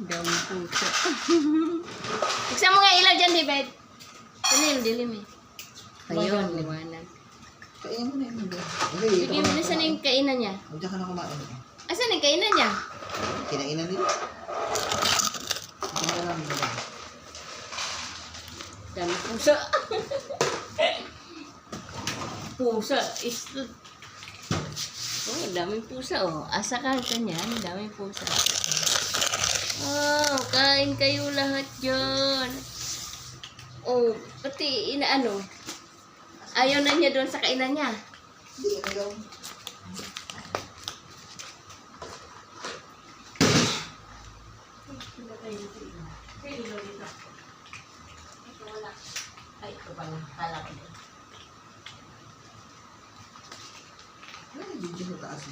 Dami pusa. Buksan mo nga ilaw dyan, David. Dilim eh. Ayun, liwanag. Kainin mo na yun. Bigyan mo na saan yung kainan niya. Diyan ka na kumain. Asan yung kainan niya? Kinainan nila. Diyan ka lang. Dami pusa. Pusa is... Oh, daming pusa oh. Asa ka kanyan, daming pusa. Oh, kain kayo lahat dyan. Oh, pati inaano. Ayaw na niya doon sa kainan niya. Hindi, ayaw. Ay, ito pala. Kala ko doon. Ay, dito sa taas.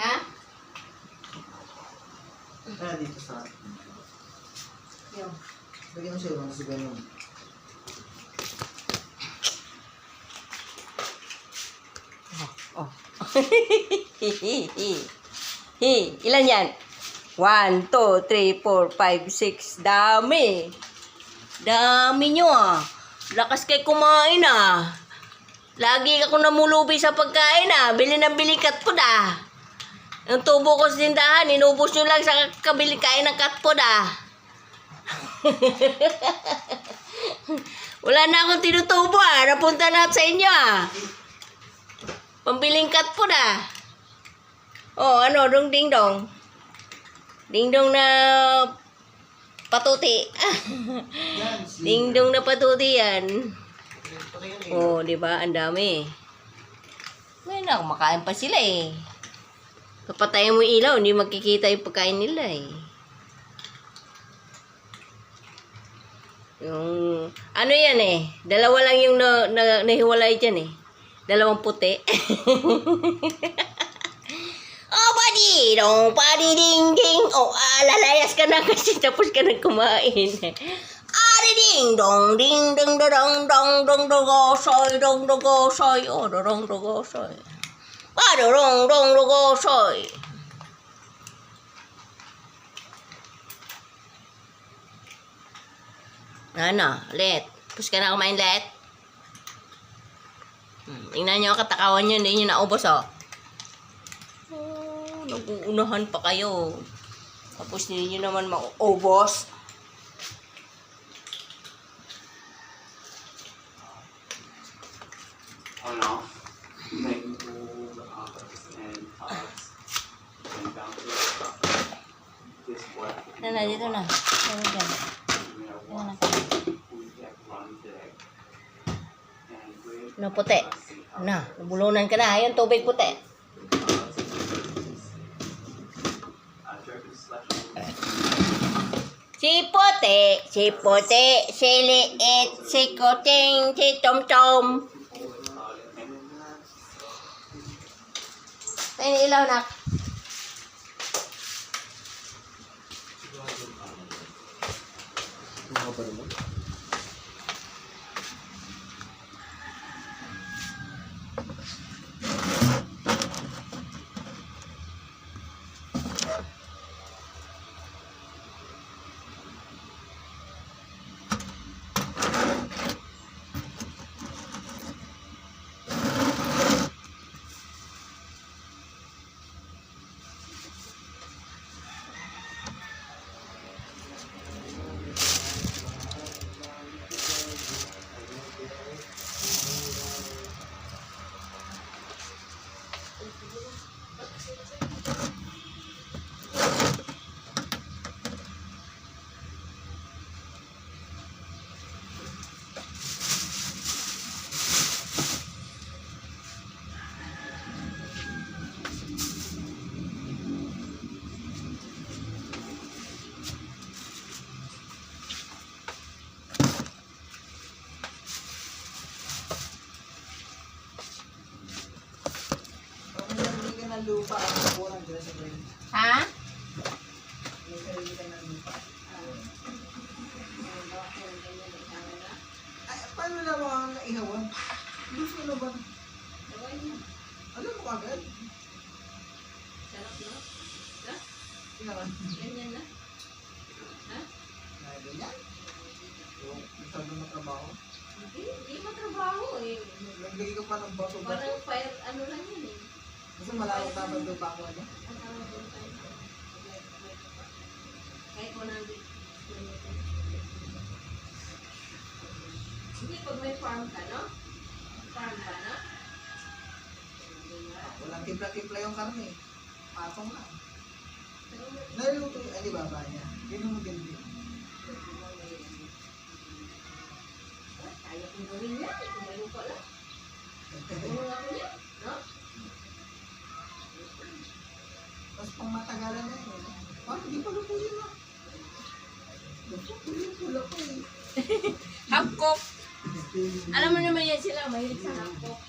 Ha? Ah, dito sa... Yan. Lagyan mo siya, sa ganun. Oh. Ilan yan? 1, 2, 3, 4, 5, 6. Dami. Dami nyo ah. Lakas kay kumain ah. Lagi ako namulubi sa pagkain ah. Bili ng bili cat food ah. Yung tubo ko sa tindahan, inubos nyo lang sa kabili kain ng cat food ah. Wala na akong tinutubo ah. Napunta lahat sa inyo ah. Pambiling cat food ah. Oh, ano, dong ding dong. Ding dong na patuti. Ding dong na patuti yan. Oh, di ba? Ang dami. May na, kumakain pa sila eh. Kapatayin mo yung ilaw, hindi magkikita yung pagkain nila eh. Yung, ano yan eh. Dalawa lang yung nahiwalay dyan eh. Dalawang puti. Oh, padi! Dong, padi ding ding. Oh, lalayas ka na kasi tapos ka na kumain. Ari ding dong, ding ding dong dong dong dogosoy, dong dogosoy. Oh, dong dogosoy. Pado dong dong dogosoy. Ano, let. Tapos ka na kumain, let. Tingnan nyo ang katakawan nyo, hindi nyo naubos, oh. Oh, nag-uunahan pa kayo. Tapos hindi nyo naman maubos. Ano? Making all the office and products and boundaries from this work. Dito na. Dito dyan. What we have run today. And with No, puti. Na, nabulunan ka na. Ayun, tubig puti. Si puti, si liit, si kuting, si tom-tom. May ilaw na. Ano pa naman? ng lupa ang kukunan dyan sa green. Ha? May sarili ka ng lupa. Ay, paano lang ang naihawan? Gusto na ba? Alam mo kagad? Sarap, no? Ha? Ihawan. Ganyan na. ganyan. Yung masyado na trabaho. Hindi matrabaho eh. Naglagay ka pa ng bato ba? Parang fire, ano lang yun eh. Kasi malayo dapat doon pa ako ano. Ang tawag doon tayo. Kahit 100 kilometer. Hindi, pag may farm ka, no? Farm ka, no? Walang timpla-timpla yung karne. Patong lang. Pero Naluluto yung alibaba niya. Yun yung maganda. kaya kong gawin yan. Kung may lupa lang. Tulong ako niya, no? Tapos pang matagalan na yun. Parang hindi pa luto yun ah. Luto pula ko eh. Half cook. Alam mo naman yan sila, mahilig sa half cook.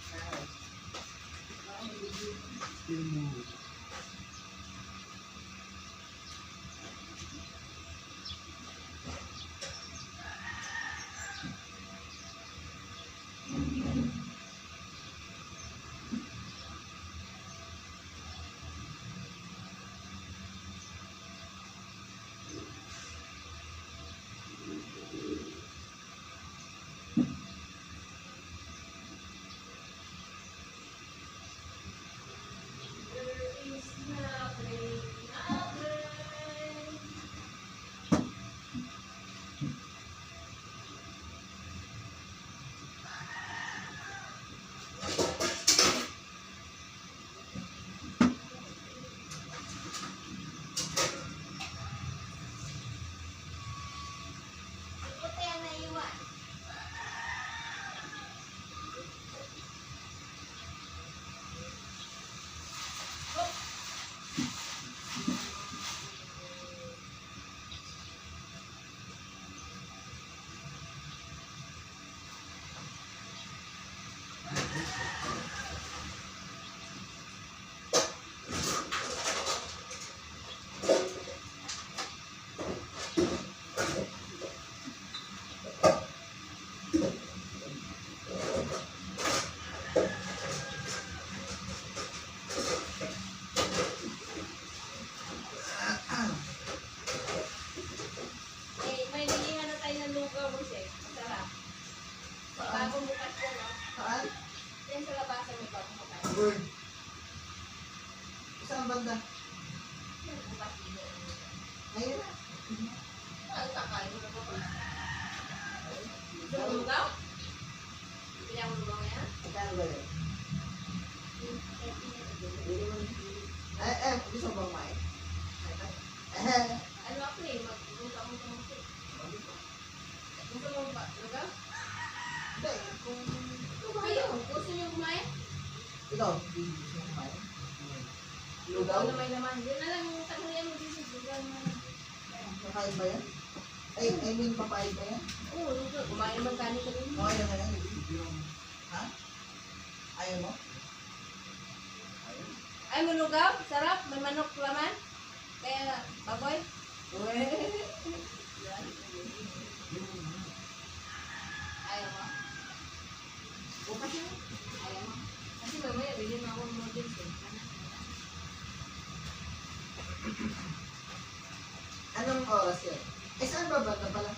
May nilihan na tayo ng lugaw, Jose. Masarap. May bagong bukas yan, no? Saan? Yan sa labasan may bagong bukas. Good. Saan banda? Yan, bukas dito. Ngayon na. Ay, kakain mo na ba? Gusto mo lugaw? Bili ako lugaw yan? Magkano ba yun? Gusto mo bang may? Ano ako eh, maglugaw mo sa mga Gusto mo ba? Lugaw? Hindi, kung... Kayo, gusto niyo kumain? Ikaw, hindi gusto mo may? Lugaw Lugaw? na may laman. Yun na lang yung tanghalian mo dito. Lugaw na lang. Kakain ba yan? I mean, papayag ba yan? Oo, lugaw. Kumain naman kanin ka rin. Okay lang yan. Ha? Ayaw mo? Ay, mo lugaw? Sarap. May manok laman. Kaya, baboy. Ayaw mo? Bukas yun. Ayaw mo? Kasi mamaya, bilhin ako ng noodles eh. Anong oras yan? Saan ba banda pala?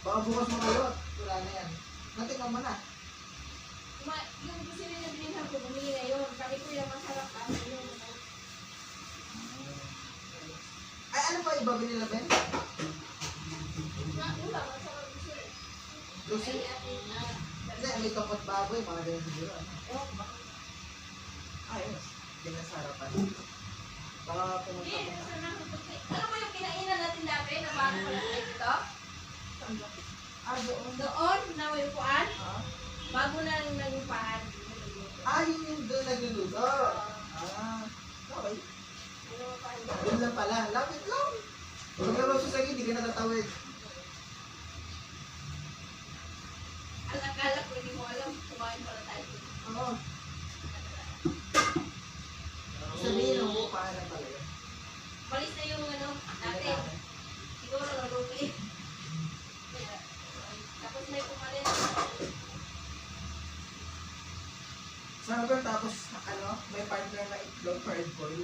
Baka bukas mo kayo at wala na yan. Natikman mo na. Yung gusto nila binilhan ko, bumili na yun. Sabi ko yung masarap ako yun. Ay, ano pa iba binila, Ben? Ulam, masarap gusto eh. Lucy? Ay, ate, Hindi, may tokot baboy, mga ganyan siguro. oh, Ayos. Yan ang sarapan. Baka pumunta hindi, ko na. nasa na ako. Alam mo yung kinainan natin dati na bago pala tayo dito? Doon. Doon, na may upuan. Ah? Bago na lang naging upuan. Yun yung doon nagluluto. Okay. Ano pa Doon lang pala. Lapit lang. Pag nabasa sa hindi ka natatawid. Akala ko hindi mo alam, kumain pala tayo. Oo. Sabihin mo, paano pala yun? Malis na yung ano, dati. Siguro nalupi. Tapos may pumalit. Sarap tapos ano, may partner na itlog, fried boil.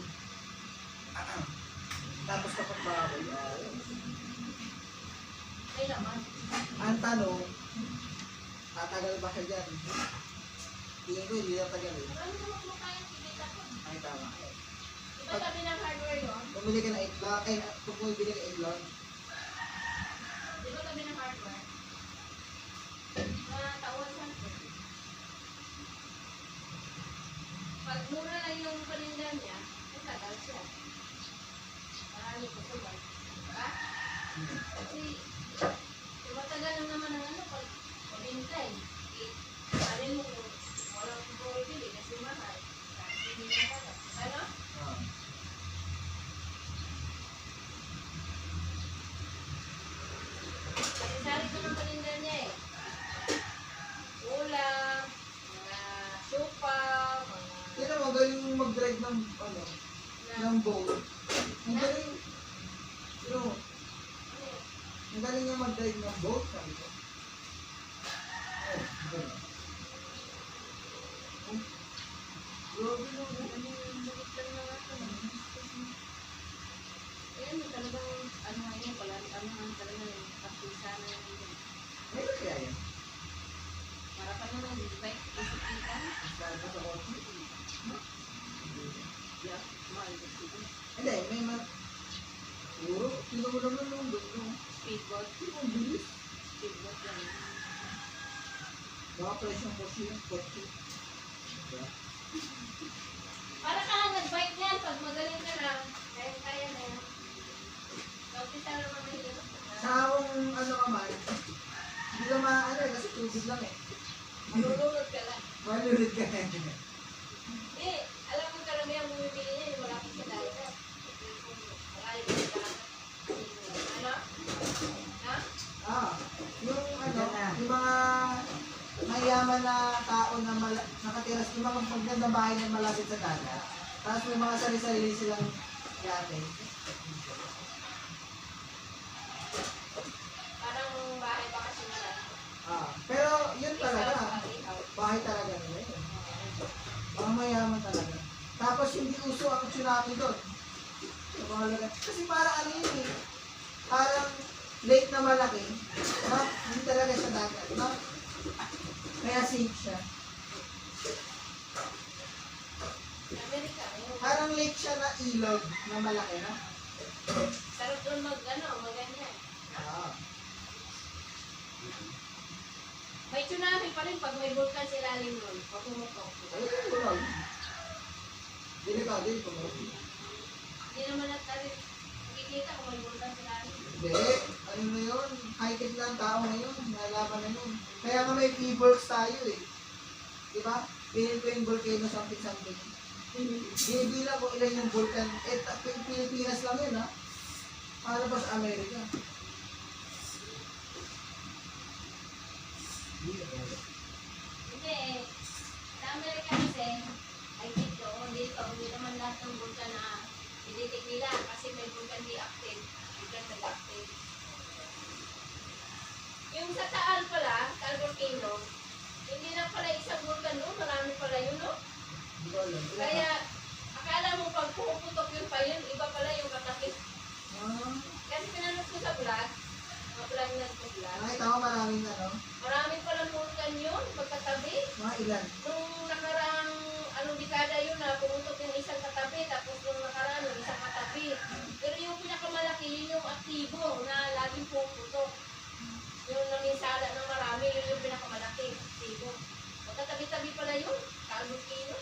Tapos kapag baboy, Ay naman. ang tanong, tatagal ba siya dyan? Tingin ko hindi tatagal eh. Ano naman mo kayang kikita ko? Ay, tama. Iba sabi ng hardware yun? Bumili ka ng itlog, kung bumili ka ng itlog, Di ba sabi ng hardware? Na tawad sa pag mura lang yung paninda niya, ay tagal siya. Marami ko sa diba? Kasi, matagal lang naman ang ano, pag pabintay. Alin mo kung walang bumibili kasi mahal. Kasi hindi na tagal. Ano? Sari-sari ko ng paninda niya eh. Ulam, mga sopa, mga... Yan ang magaling mag-drive ng, ano, ng boat. Ang galing, ang galing niya mag-drive ng boat, sabi ko. Oh, ang galing. Oh, grabe no. Ayan, talagang, ano nga yun, pala, ano nga talaga yung kapisa na yun. Meron kaya yan? Para pa naman, di ba, isip kita? Para pa sa kotse. Yeah, mahal ko sila. Hindi, may siguro, sino mo naman nung doon. Speedboat, Sino ang bilis? speedboat yan. Baka presyo ko siya, kotse. Diba? Para ka lang nag-bike niyan, pag magaling ka lang, kaya na yan. Kapisa naman mahirap. Sa akong ano naman, hindi lang maano eh, kasi tubig lang eh. Malulunod ka lang. Malulid ka eh. Eh, alam mo karamihan bumibili niya, yung malapit sa dagat. Malayo sa dagat. Ano? Ha? Yung ano, yung mga mayaman na tao na nakatira sa mga magandang bahay na malapit sa dagat. Tapos may mga sarili-sarili silang yate. Parang bahay bakasyon na lang. Pero yun talaga, bahay talaga nila yun. Mga mayaman talaga. Tapos hindi uso ang tsunami doon. Kasi parang ano yun eh, parang lake na malaki, no? Hindi talaga siya dagat, no? Kaya safe siya. Amerika, yung Parang lake siya na ilog na malaki, no? sarap doon mag-ganyan. May tsunami pa rin pag may vulkan sa ilalim nun. Pag pumutok. Ayun, bunog. Dili ka, dili ko. Hindi naman natin makikita kung may vulkan sa ilalim. Hindi, ano na yun? High-tech lang tao na yun, nalaman na yun. Kaya nga may P-Volks tayo eh. Diba? Pinil ko yung volcano something. Binibilang ko ilan yung vulkan. Pilipinas lang yun ha. Para ba sa Amerika? Hindi eh. Sa Amerika kasi, ay dito, hindi naman lahat ng vulkan na i-detect nila kasi may vulkan di active. Vulkan nag-active. Yung sa Taal pala, Taal Volcano, hindi na pala isang vulkan doon, marami pala yun, no? Hindi ko alam. Kaya, akala mo pag pumuputok yun pa yun, iba pala yung katakip. Kasi pinanood ko sa vlog, mga vlog na sa vlog, Nakita ko maraming ano, marami palang vulkan yun, magkatabi. mga ilan. Nung nakaraang anong dekada yun na pumutok yung isang katabi, tapos nung nakaraan yung isang katabi. Pero yung pinakamalaki, yun yung aktibo na laging pumutok. Yung nanginsala ng marami, yun yung pinakamalaki, aktibo. Magkatabi-tabi pala yun, Volcano.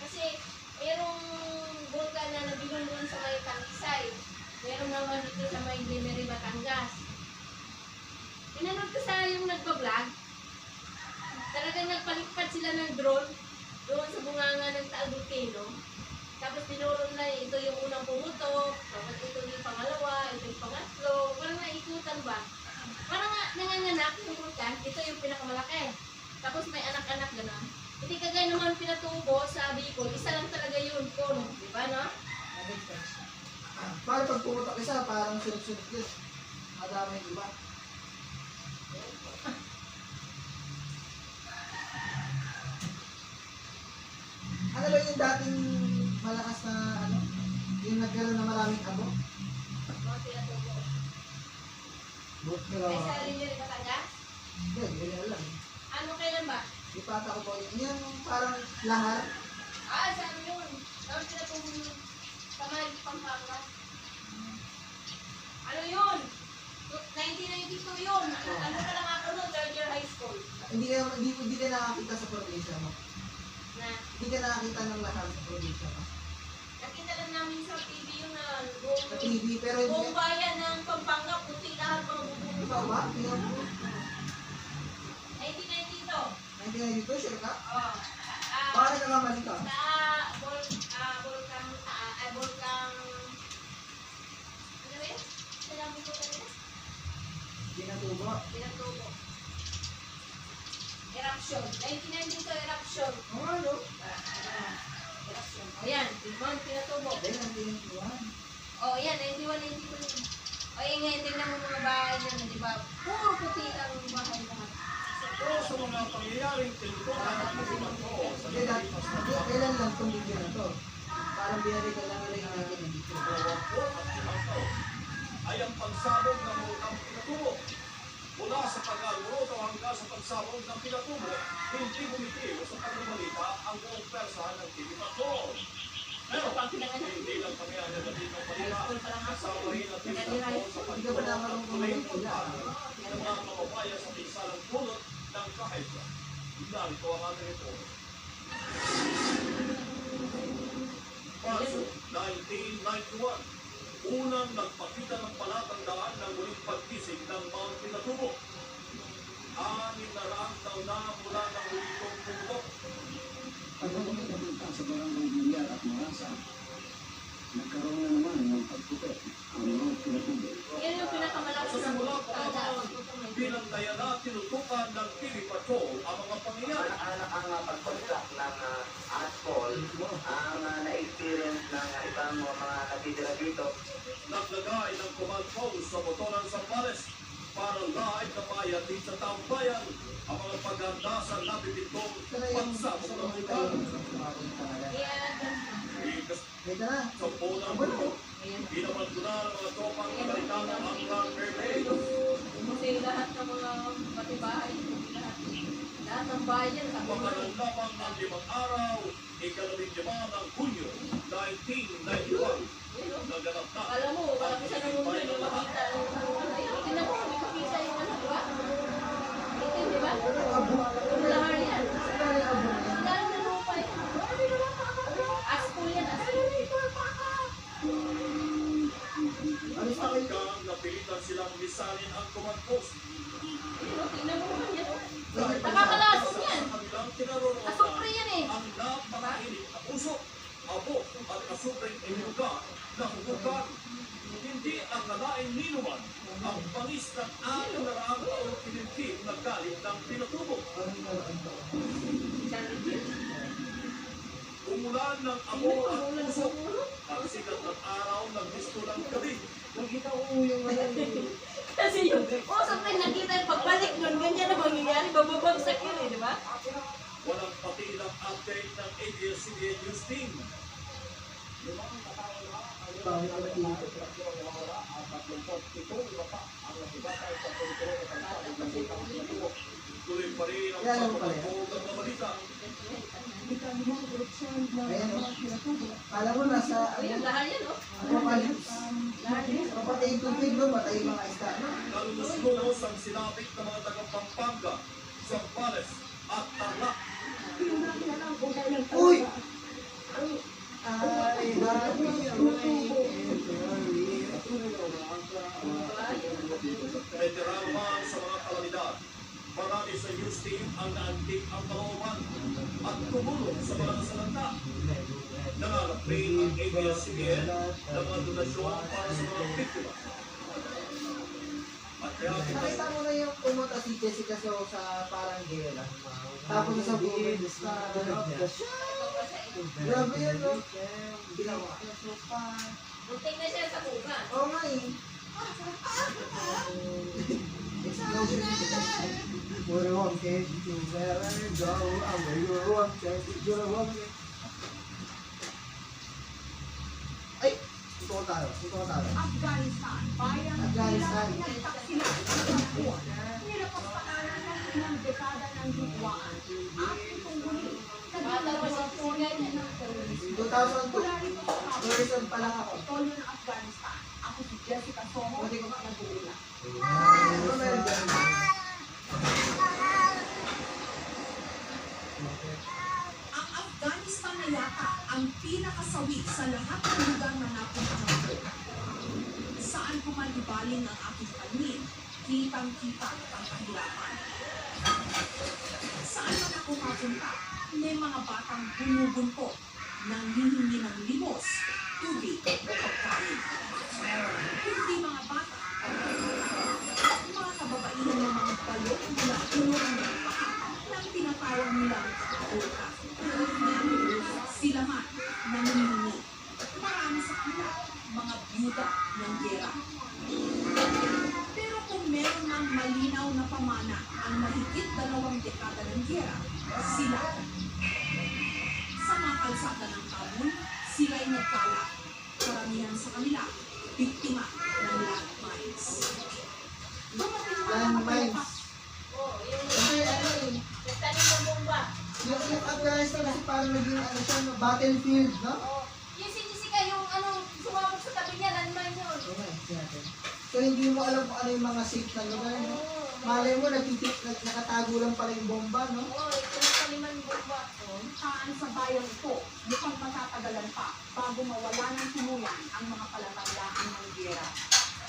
Kasi merong vulkan na nabilong doon sa may Talisay. Meron naman dito sa may Limery, Batangas. Pinanood ko sa yung nagpa-vlog. Talagang nagpalipad sila ng drone doon sa bunganga ng Taal Volcano. Tapos tinuro na ito yung unang pumutok, tapos ito yung pangalawa, ito yung pangatlo. Parang naikutan ba? Parang nanganganak yung vulkan, ito yung pinakamalaki. Tapos may anak-anak gano'n. Hindi kagaya naman pinatubo sa Bicol, isa lang talaga yun, kono. Di ba, no? Para pag pumutok isa, parang sunod-sunod yun. Madami, di ba? yung dating malakas na ano? Yung nagkaroon na maraming abo? Mga pinatubo. But pero, Ay, sa alin yun, Batangas? hindi, hindi ko alam. Ano kailan ba? Ipata ko po yun. Yung parang lahar. Ah, sa ano yun? Tapos pinatubo yun. Sa May, Pampanga. Ano yun? 1992 yun. Ano ka lang ako nun? Third year high school. Hindi ka nakakita sa probinsya mo. Na, Hindi ka nakakita ng lahar sa probinsya mo. nakita lang namin sa TV yun na Sa TV, pero hindi buong bayan ng Pampanga, puti lahat mga bubong. ikaw ba? Tingnan mo. 1992. 1992, sure ka? Oh. Baka nagkakamali ka. Volcang, ano ba yun? Sinabi ko kanina? Pinatubo. Pinatubo. Eruption. 1992 eruption. Oo, ano? Eruption. Ayan, Timon, pinatubo. Dahil ang tinutuan. Oh, yan, 91, 92 yun. O, yung ngayon, tingnan mo mga bahay nyo, di ba? Puro puti ang bahay lahat. Sa mga pangyayaring tinutulungan ng movimento sa nagilipas na Kailan lang itong video na to? Parang binalikan lang nila yung 1992. 25 ay ang pagsabog ng Murang Pinatubo. Mula sa pag-aluro hanggang sa pagsabog ng Pinatubo, hindi bumitiw sa pagbabalita ang buong persa ng TV Patrol. Pero hindi lang kami ang nagalit ng balita, kasama rin ang TV Patrol sa pagbabalita ng tuloy ng mga kababayan sa pisalang pulot ng kahitla. Narito ang aming report. Marso 1991, unang nagpakita ng palatandaan ng muling pagkisig ng Mount Pinatubo. 600 taon na mula ng huli kong pumukok. Pagdating ng punta sa barangay Villar at Marasa, nagkaroon na naman ng pagpupet ang mga pinatubo. Yan yung pinakamalakas Sa na simula pa kada. naman, binantayan na tinutukan ng TV Patrol ang mga pangyayari. Ang pagkontak ng asphalt ang na-experience ng ibang mga natitira dito. Naglagay ng command post sa Botolan Zambales para live na payatin sa taong bayan ang mga paghanda sa nabibitong Pero yung pagsabog sa ng mga lugar. Yan. Ito na. Sa unang grupo, ginabandona ng mga tropang Amerikano ang Grand Airways. Kasi lahat ng mga pati bahay, lahat ng bayan, Pagkakalabang ng 5 araw, ika-15 ng Hunyo, 1991. Naganap na alam mo, wala ko sa nangungulo yung makita. Tinan mo, may pakita yung ano, di ba? Ito, di ba? Lahar yan. Lalo na lupa yan. Askul yan, askul. Alis na kayo. hanggang napilitan silang lisanin ang command post. Tingnan mo naman yan. Dahil Nakakalasok yan. sa kanilang kinaroroonan, Asupre yan eh. ang napakainit na usok, abo at asupreng inyuga na hubukan. Hindi ang nalaing ninuman ang pangis ng 600 taong pinintip na galit ng Pinatubo. Umulan ng abo at usok. Ang sikat ng araw ng gusto ng gabi. Nakita ko yung ano yung... Kasi yung usap na nakita yung pagbalik nun, ganyan na mangyayari, bababagsak yun eh, di ba? Walang patilang update ng ABS-CBN News Team. Bakit ang dito? Tuloy pa rin ang Yan ang pala. pagpapagpog ng mga balita. Ayan o. Kala mo nasa... Ayun, lahat yan, oh. Apocalypse. Lahat yan. Kapatay yung tubig doon, patay yung mga isda. Nalulus-lulus ang sinapit ng mga taga-Pampanga, Zambales at Tarlac. Uy! I have Veteran man sa mga kalamidad, marami sa news team ang naantig ang kalooban at tumulong sa mga nasalanta. Nanganap rin ang ABS-CBN ng mga donasyon para sa mga biktima. At kaya Nakita mo na yung pumunta si Jessica So sa parang gera. Tapos sa buhay, grabe yun, no? Ginawa. Bunting na siya sa kuga. Oo nga eh. Explosion. Where you want to go, where you go, where you want to go. tayo. Ito tayo. Afghanistan, bayang Afghanistan. pinagtaksilan ang Hapon. Nilapaspanan ng ilang dekada ng digwaan. At itong muli, naging ng terrorismo. 2002. Mula rito sa Hapon, Tourism pa lang ako. Kapitolyo ng Afghanistan. Ako si Jessica Somo, Pwede ko nag-uula. Ano meron dyan? Ang Afghanistan na yata ang pinakasawi sa lahat ng lugar na napuntahan ko. Saan ko man ibaling ang aking paningin, kitang-kita ang kahirapan. Saan man ako mapunta, may mga batang bumubuntot nang hihingi ng limos, tubig o pagkain. Hindi mga bata, mga kababaihan ng mga balok mula ulo ng paa nang tinatawag nilang burka. Sila man nanginginig. Marami sa kanila mga byuda ng gera. Pero kung meron ng malinaw na pamana ang mahigit 2 dekada ng gera, sila. Sa mga kalsada ng Kabul, sila'y nagkala. Karamihan sa kanila, biktima ng landmines. Dumating mga Landmines. kapayapa. Kasi ano eh. Yung Afghanistan kasi parang naging ano siya, no, battlefield, no? Yung si Jessica, yung ano, sumabog sa tabi niya, landmine yun. Okay, natin. So hindi mo alam kung ano yung mga safe na lugar, no? Malay mo, nakatago lang pala yung bomba, no? Oo, pinapaliman bomba. Saan sa bayang ito, mukhang matatagalan pa bago mawala ng tuluyan ang mga palatandaan ng gera.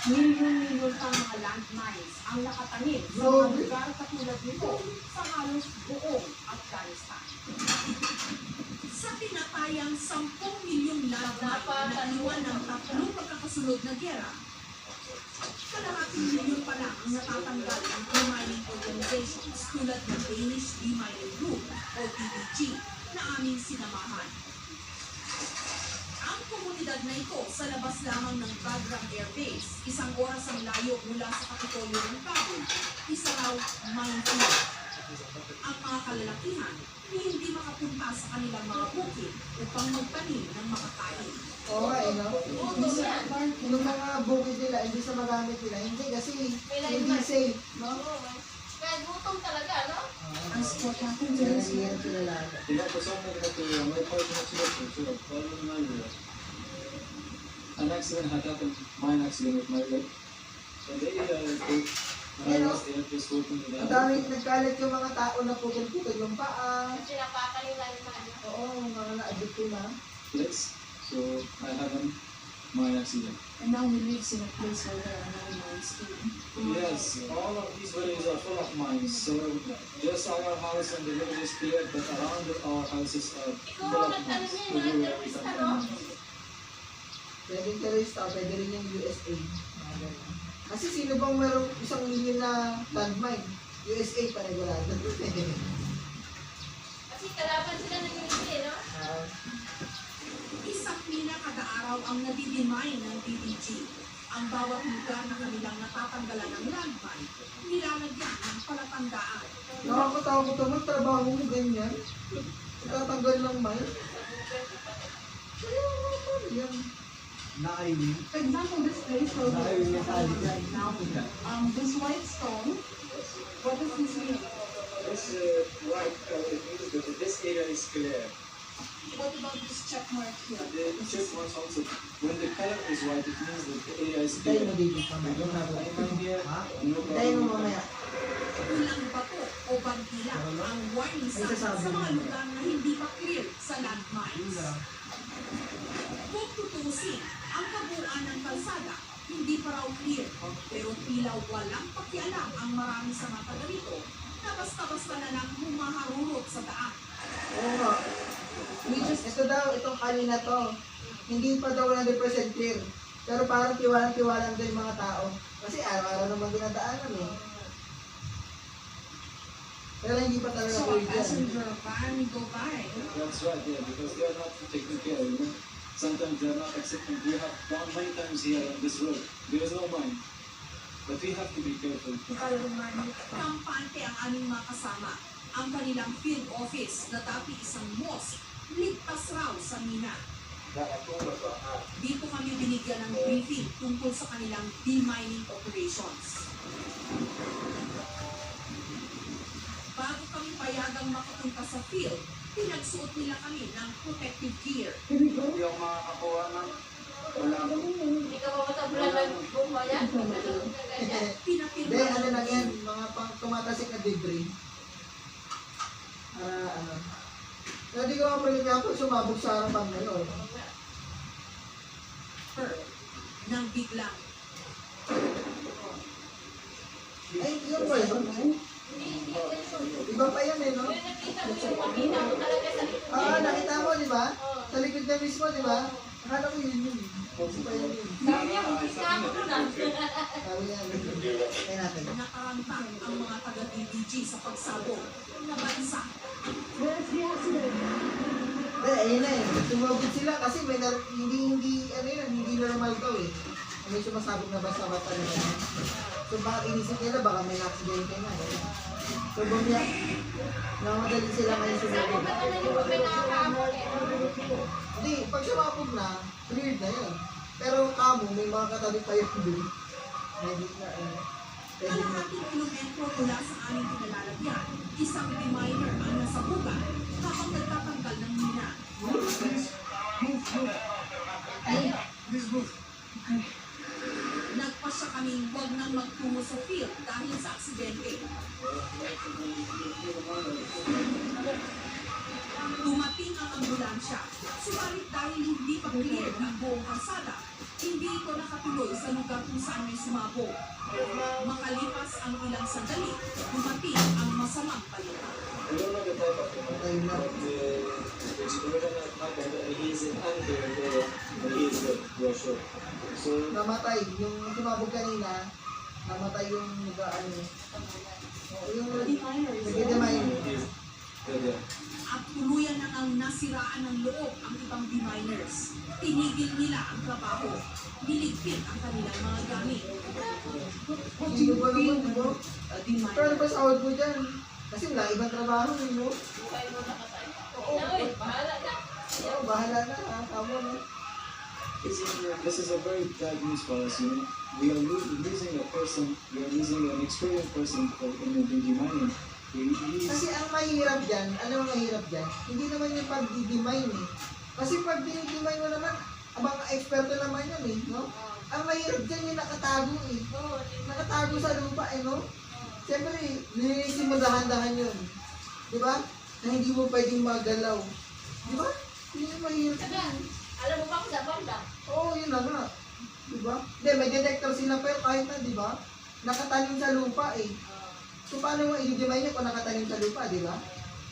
Milyon-milyon pang mga landmines ang nakatanim sa mga lugar katulad nito sa halos buong Afghanistan. Sa tinatayang 10 milyong landmine na iwan ng 3 pagkakasunod na gera, kalahating milyon pa lang ang natatanggal ng demining organizations tulad ng Danish Demining Group o DDG na aming sinamahan. Ang komunidad na ito sa labas lamang ng Bagram Air Base, 1 oras ang layo mula sa Kapitolyo ng Kabul, isa raw minefield. Ang mga kalalakihan hindi makapunta sa kanilang mga bukid upang magtanim ng makakain. Oo nga, no? Yung mga bukid nila, hindi sa magamit nila. Hindi kasi hindi safe, no? Kaya gutom talaga, no? Ang sport natin Kaya dyan nahihirap sila lahat. An accident had happened, mine accident with my leg. So they when I was there, just working with Ang daming nagkalat yung mga tao na putol-putol yung paa. Kasi napaka yung landmine. Oo, mga na-addict na. legs. So I had my accident. And now we live in a place where there are no mines too. Yes, all of these villages are full of mines. So just our house and the village is cleared, but around our houses are full of mines. Everywhere we can find mines. Pwedeng terrorista, pwede rin yung USA. Mga ganun. Kasi sino bang merong 1 milyon na landmine? USA pa regulado. Kasi kalaban sila ng USA, no? Isang mina kada araw ang nadidimay ng DDG. Ang bawat lugar na kanilang natatanggalan ng landmine, nilalagyan ng palatandaan. Nakakatakot naman, trabaho mo ganyan. Tatanggal ng mine. Kaya naman yan. For example, this place where we are right now, this white stone, what does this mean? This white it means that this area is clear. What about this check mark here? The check marks also, when the color is white, it means that the area is Tayo clear. mo dito pa. We don't have anything here, no Tayo mo problem. mamaya. Ulang bato o bangkila ang warning sign sa mga lugar na hindi pa clear sa landmines. Kung tutusin, ang kabuuan ng kalsada hindi pa raw clear, pero tila walang pakialam ang marami sa mga taga rito na basta-basta na lang humaharurot sa daan. Oo nga. Ito daw, itong kanina to. Hindi pa daw 100% clear. Pero parang tiwalang-tiwalang din mga tao. Kasi araw-araw naman dinadaanan eh. Pero hindi pa talaga So a clear yan. passenger van go by. That's right, yeah, because they are not taking care, you know. Sometimes they are not accepting. We have gone many times here on this road. There is no mine. But we have to be careful. Kampante ang aming mga kasama. Ang kanilang field office na dati isang mosque, ligtas raw sa mina. Dito kami binigyan ng briefing tungkol sa kanilang demining operations. Bago kami payagang makapunta sa field, pinagsuot nila kami ng protective gear. Hindi ako makakakuha ng wala akong Hindi ka mamatablan ng bomba yan. Hindi, ano lang yan, mga pang tumatasik na debris. Para ano. Hindi ko mapalit ako sumabog sa harapan na yun. Nang biglang Ay, yun ba yun? Iba pa yan eh, no? Nakita mo yung pagkita mo talaga sa likod. Nakita mo, di ba? Sa likod niya mismo, di ba? Akala ko yun yun. Iba yan yun. Sabi niya, kita mo doon ah. Sabi niya, kaya natin. nakarantang ang mga taga-DDG sa pagsabog na bansa. Hindi, ayun na eh. Sumabog sila kasi may hindi normal daw eh. May sumasabog na basta-basta na ganyan. So baka inisip nila baka may aksidente na. So bumiyak, namadali sila ngayon Sabi sumabog. ba naman yung papel nakakaamon eh. Hindi, pag sumabog na, cleared na yun. Pero kamo, may mga katabi pa yung doon. Medyo na, Kalahating kilometro mula sa aming kinalalagyan, isang reminer ang nasabugan habang nagtatanggal ng mina. Nagpasya kaming huwag nang magtungo sa field dahil sa aksidente. Dumating ang ambulansya, subalit dahil hindi pa cleared ang buong kalsada, hindi ito nakatuloy sa lugar kung saan may sumabog. Makalipas ang ilang sandali, dumating ang masamang balita. I don't know the type of ayun na. the explosion that happened and he's in under there and he's the sure. So Namatay, yung sumabog kanina, namatay yung ano. Yung nagdedemine. he's the At tuluyan na ang nasiraan ng loob ang ibang deminers. Tinigil nila ang trabaho. Niligpit ang kanilang mga gamit. Sino ba naman, di ba? Deminer. Pero ano ba sahod mo dyan? Kasi wala ibang trabaho, eh, no? Buhay mo nakatay. Oo, Uy, bahala na. oo, bahala na, ha? Tama na. this is a very bad news for us, you know. We are losing a person, we are losing an experienced person in the mining. He's Kasi ang mahirap dyan, ano ang mahirap dyan? Hindi naman yung pag-demine eh. Kasi pag dinidemine mo naman, abang eksperto naman yan eh, no? Ang mahirap dyan yung nakatago eh. Nakatago sa lupa eh, no? Siyempre, nilinisin mo dahan-dahan yun. Di ba? Na hindi mo pwedeng magalaw. Di ba? Yun yung mahirap Saka, dyan. alam mo ba kung sa banda? Oo, yun na nga. Di ba? Hindi, may detector sila pero kahit na, di ba? Nakatanim sa lupa eh. So, paano mo i-demine niya kung nakatanim sa lupa, di ba?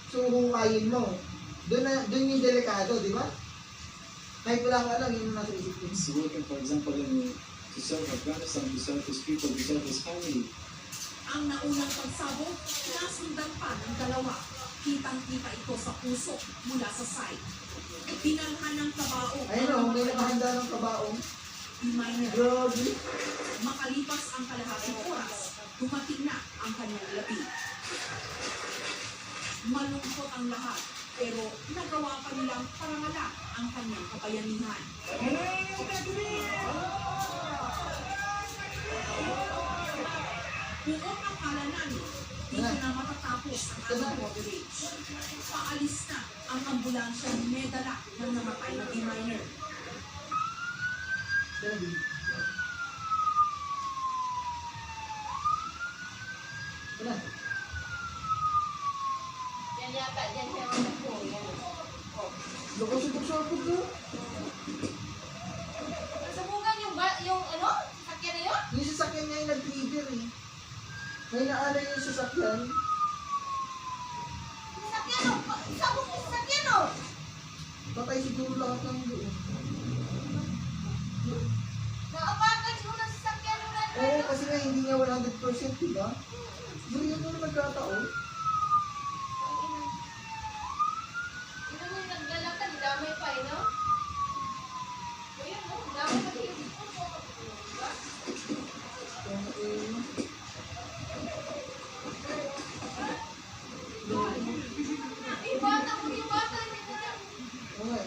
So, hukayin mo. Doon yung delikado, di ba? Kahit wala ka alam, yun yung nasa isip ko. working, for example, to serve Afghanistan, to serve his people, to serve his family. Ang naunang pagsabog, nasundan pa ng dalawa. Kitang-kita ito sa puso mula sa side. Pinalhan ng tabaong Ayun o, may nakahanda ng kabaong. deminer. Grabe. Makalipas ang kalahating oras, dumating na ang kanyang labi. Malungkot ang lahat, pero nagawa pa nilang parangalan ang kanyang kabayanihan. Buong akala namin, dito na matatapos ang aming coverage. Paalis na ang ambulansya may dala ng namatay na deminer. Grabe. Wala. Yan yata, yan siya magtagpo. Yan. Lukos-lukos ko. Nasubukan yung ano? Sasakyan na yun? Yung sasakyan niya yung nag-trigger eh. May naala yung sasakyan. Sasakyan o. Sabog yung sasakyan o. Patay siguro lahat ng doon. Naapakan siguro ng sasakyan yung Oo, kasi nga hindi nga 100%, diba? Doon yun yung nagkataon. Ino mo yung naglalakad, damay pa eh, no? O yun, no? Damay pa din. Diba? Eh, bata mo yung bata. Okay.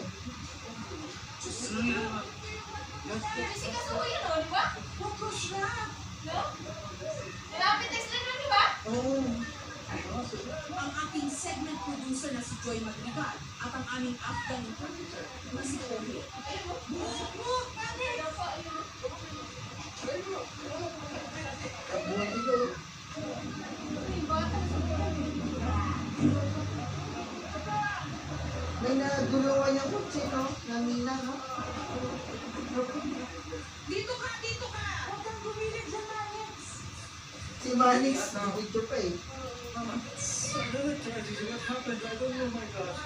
Ang ating segment producer na si Joy Madrigal at ang aming Afghan interpreter na si Kobe. Buwan ito. May nagulungan yung kutsi, no? Namina, no? Dito ka! Dito ka! Huwag kang gumilid dyan, Manix! Si Manix, video pa eh. Another tragedy. What happened? I don't know, my gosh.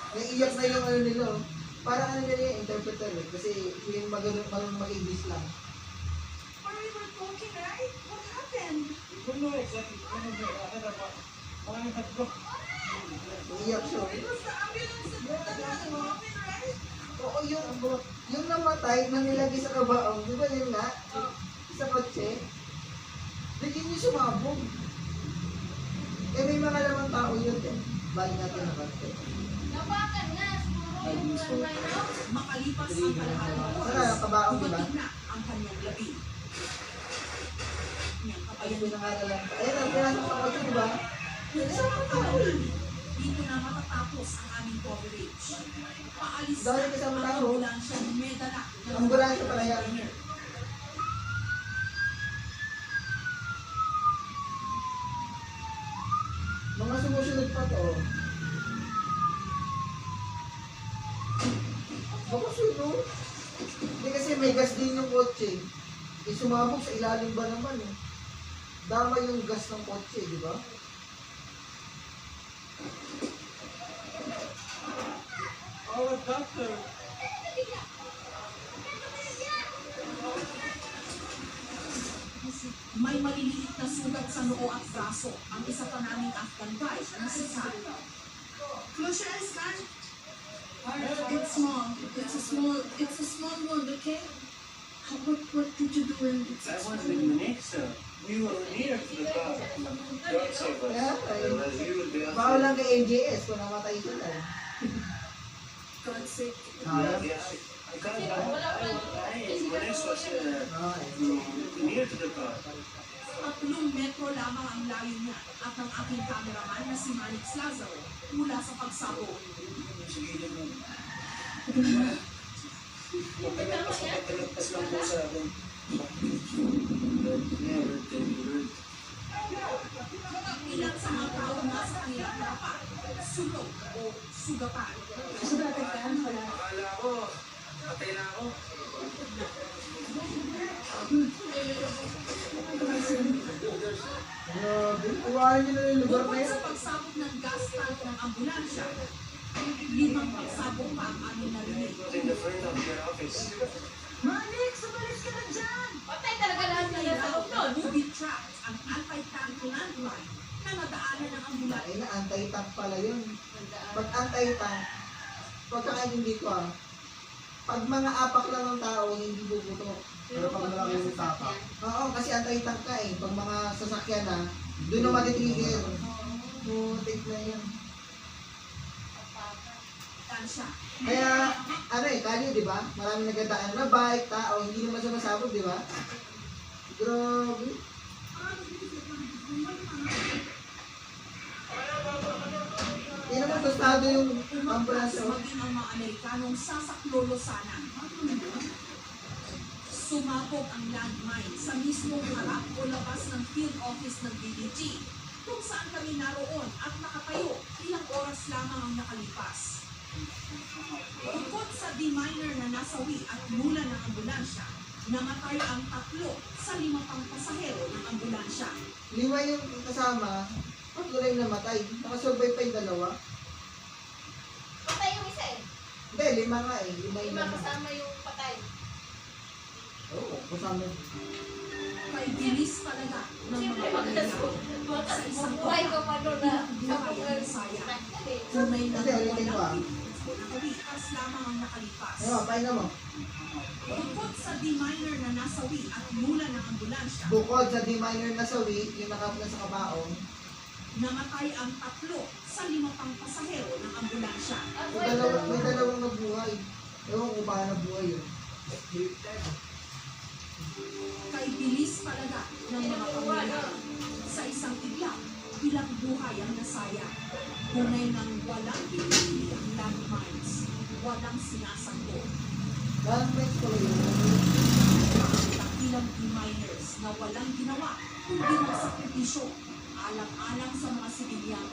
Naiiyak na yung ano nila, oh. Parang ano nila yung interpreter eh. Kasi yung marunong mag-English lang. But we were talking, right? What happened? We don't know exactly. I don't know. I had a parang hatlo. Naiiyak siya. It was the ambulance that brought us home, right? Oo, yung namatay na nilagay sa kabaong, di ba yun nga? Sa kotse. Bigyan niyo sumabog. Eh may mga lamang tao yun eh. Bali natin na kotse. Napakan na, siguro yung ano. Makalipas ang kalahating Saka ang kabaong, di ba? dumating na ang kanyang labi. Niyang Ay, kapayan pinangalan. Ayun, ang pinasok sa kotse, di ba? Sa mga tao, dito na matatapos ang aming coverage. Paalis Dahil na kasama ang tao. ambulansya may dala ng Ambulansya pala yan. Mga sumusunod pa to. Baka sino? Hindi kasi may gas din yung kotse. Eh sumabog sa ilalim ba naman eh. Dama yung gas ng kotse, di ba? Our doctor. May maliliit na sugat sa noo at braso ang isa pa naming Afghan guide na si Sally. Close your eyes, man. It's small. It's a small wound, okay? What did you do when it's That was with Manexa. We were near to the car. God save us. Kaya, ay, Otherwise, you will be bawal lang kay MJS kung namatay sila. God's sake? Yes. Because Manexa was near to the car. 3 metro lamang ang layo niya at ang aking cameraman na si Manix Lazaro mula sa pagsabog. Sige naman. Pagkalagpas lang po sa akin. But never take the word. Ilan sa mga tao nasa kanilang harapan, sulok o sugapan. Akala ko, patay na ako. Grabe, iwanan nyo na yung lugar na Bukod yun. sa pagsabog ng gas tank ng ambulansya, 5 pagsabog pa ang aming narinig. It was in the front of your office. Manix, umalis ka na dyan! Patay talaga lahat na nasa loob nun. Movie trapped ang anti-tank landmine na nadaanan ng ambulansya. Ay na, anti-tank pala yun. Pag anti-tank, pagkakainin dito ah, pag mga apak lang ng tao, hindi bubuto. Pero pag malaki yung tapak. Oo, kasi anti-tank ka eh. Pag mga sasakyan na, doon na matitigil. Putik na yun. Tansya. Kaya, ano eh, kalye, di ba? Maraming nagdaan na bike, tao, hindi naman sumasabog, di ba? Grabe. Hindi naman tostado yung ambulance. oh. Maging ang mga Amerikanong sasaklolo sana. Sumabog ang landmine sa mismong harap o labas ng field office ng DDG kung saan kami naroon at nakatayo ilang oras lamang ang nakalipas. Bukod sa D-minor na nasawi at mula ng ambulansya, namatay ang 3 sa 5 pang pasahero ng ambulansya. 5 yung kasama, 3 na yung namatay. Nakasurvive pa yung 2. Patay yung isa eh. Hindi, 5 nga eh. 5 yung Lima namatay. kasama yung patay. Oo, kasama. Kay bilis talaga ng Siyempre, mga Amerikano. buhay ka pa doon na Buhay ang Bisaya. Tunay na Kasi ulitin ko ah. nakalipas lamang ang nakalipas. Ayun, pahinga mo. Bukod sa D-minor na nasawi at mula ng ambulansya, Bukod sa D-minor na sawi, yung nakapula sa kabaong, namatay ang 3 sa 5 pang pasahero ng ambulansya. may dalawang nabuhay. Ewan ko paano nabuhay yun. Kay bilis talaga ng mga Panginoon. Sa isang iglap, ilang buhay ang nasayang. Tunay ng walang pinili ang landmines, walang sinasangko. Landmines ko yun. Ang ilang miners na walang ginawa, kundi magsakripisyo, alang-alang sa mga sibilyan,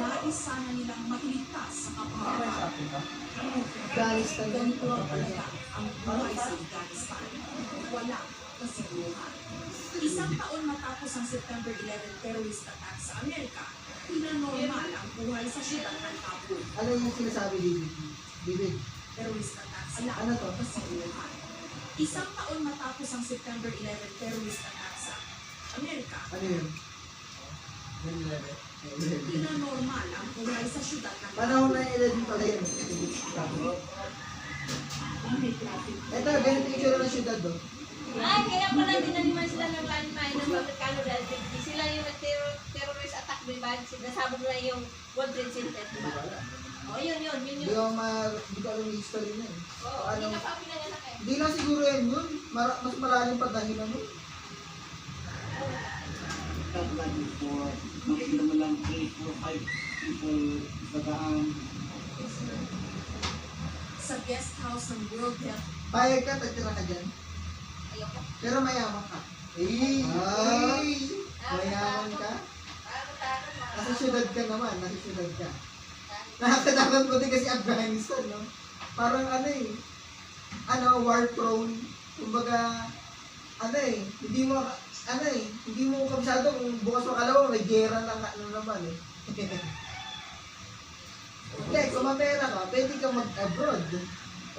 nais sana nilang mailigtas sa kapahawan. Afghanistan. Ganito ang talaga ang buhay sa Afghanistan. Walang kasiguruhan. Isang taon matapos ang September 11 terrorist attack sa Amerika, pinanormal ang buhay sa siyudad ng Kabul. Ano yung sinasabi, David? David? Terrorist attack sa Ano to? kasiguruhan. Isang taon matapos ang September 11 terrorist attack sa Amerika, Ano yun? 9/11. pinanormal ang buhay sa siyudad ng Panahon na 11 pala yun. Ito, ganito yung itsura ng syudad, oh. Ay, kaya pala dinaniman sila ng landmine ng Amerikano dahil di sila yung terrorist attack, diba? Sinasabog na yung World Trade Center, diba? O, yun. Hindi ko alam yung history na eh. Oo, hindi ka pa pinanganak eh. Hindi lang siguro yan yun. Mas malalim pa dahil ano. That like before, nakikita mo lang 3, 4, 5 people bagaan. sa guest house ng World Health. Bayag ka, tagtira ka dyan. Ayoko. Pero mayaman ka. Ay! Mayaman ka? Nasa syudad ka naman, nasa syudad ka. Nakakatakot mo din kasi Afghanistan, no? Parang ano eh, war prone. Kumbaga, hindi mo kabisado kung bukas makalawa, may gera na naman eh. Hindi, kung mapera ka, pwede ka mag-abroad.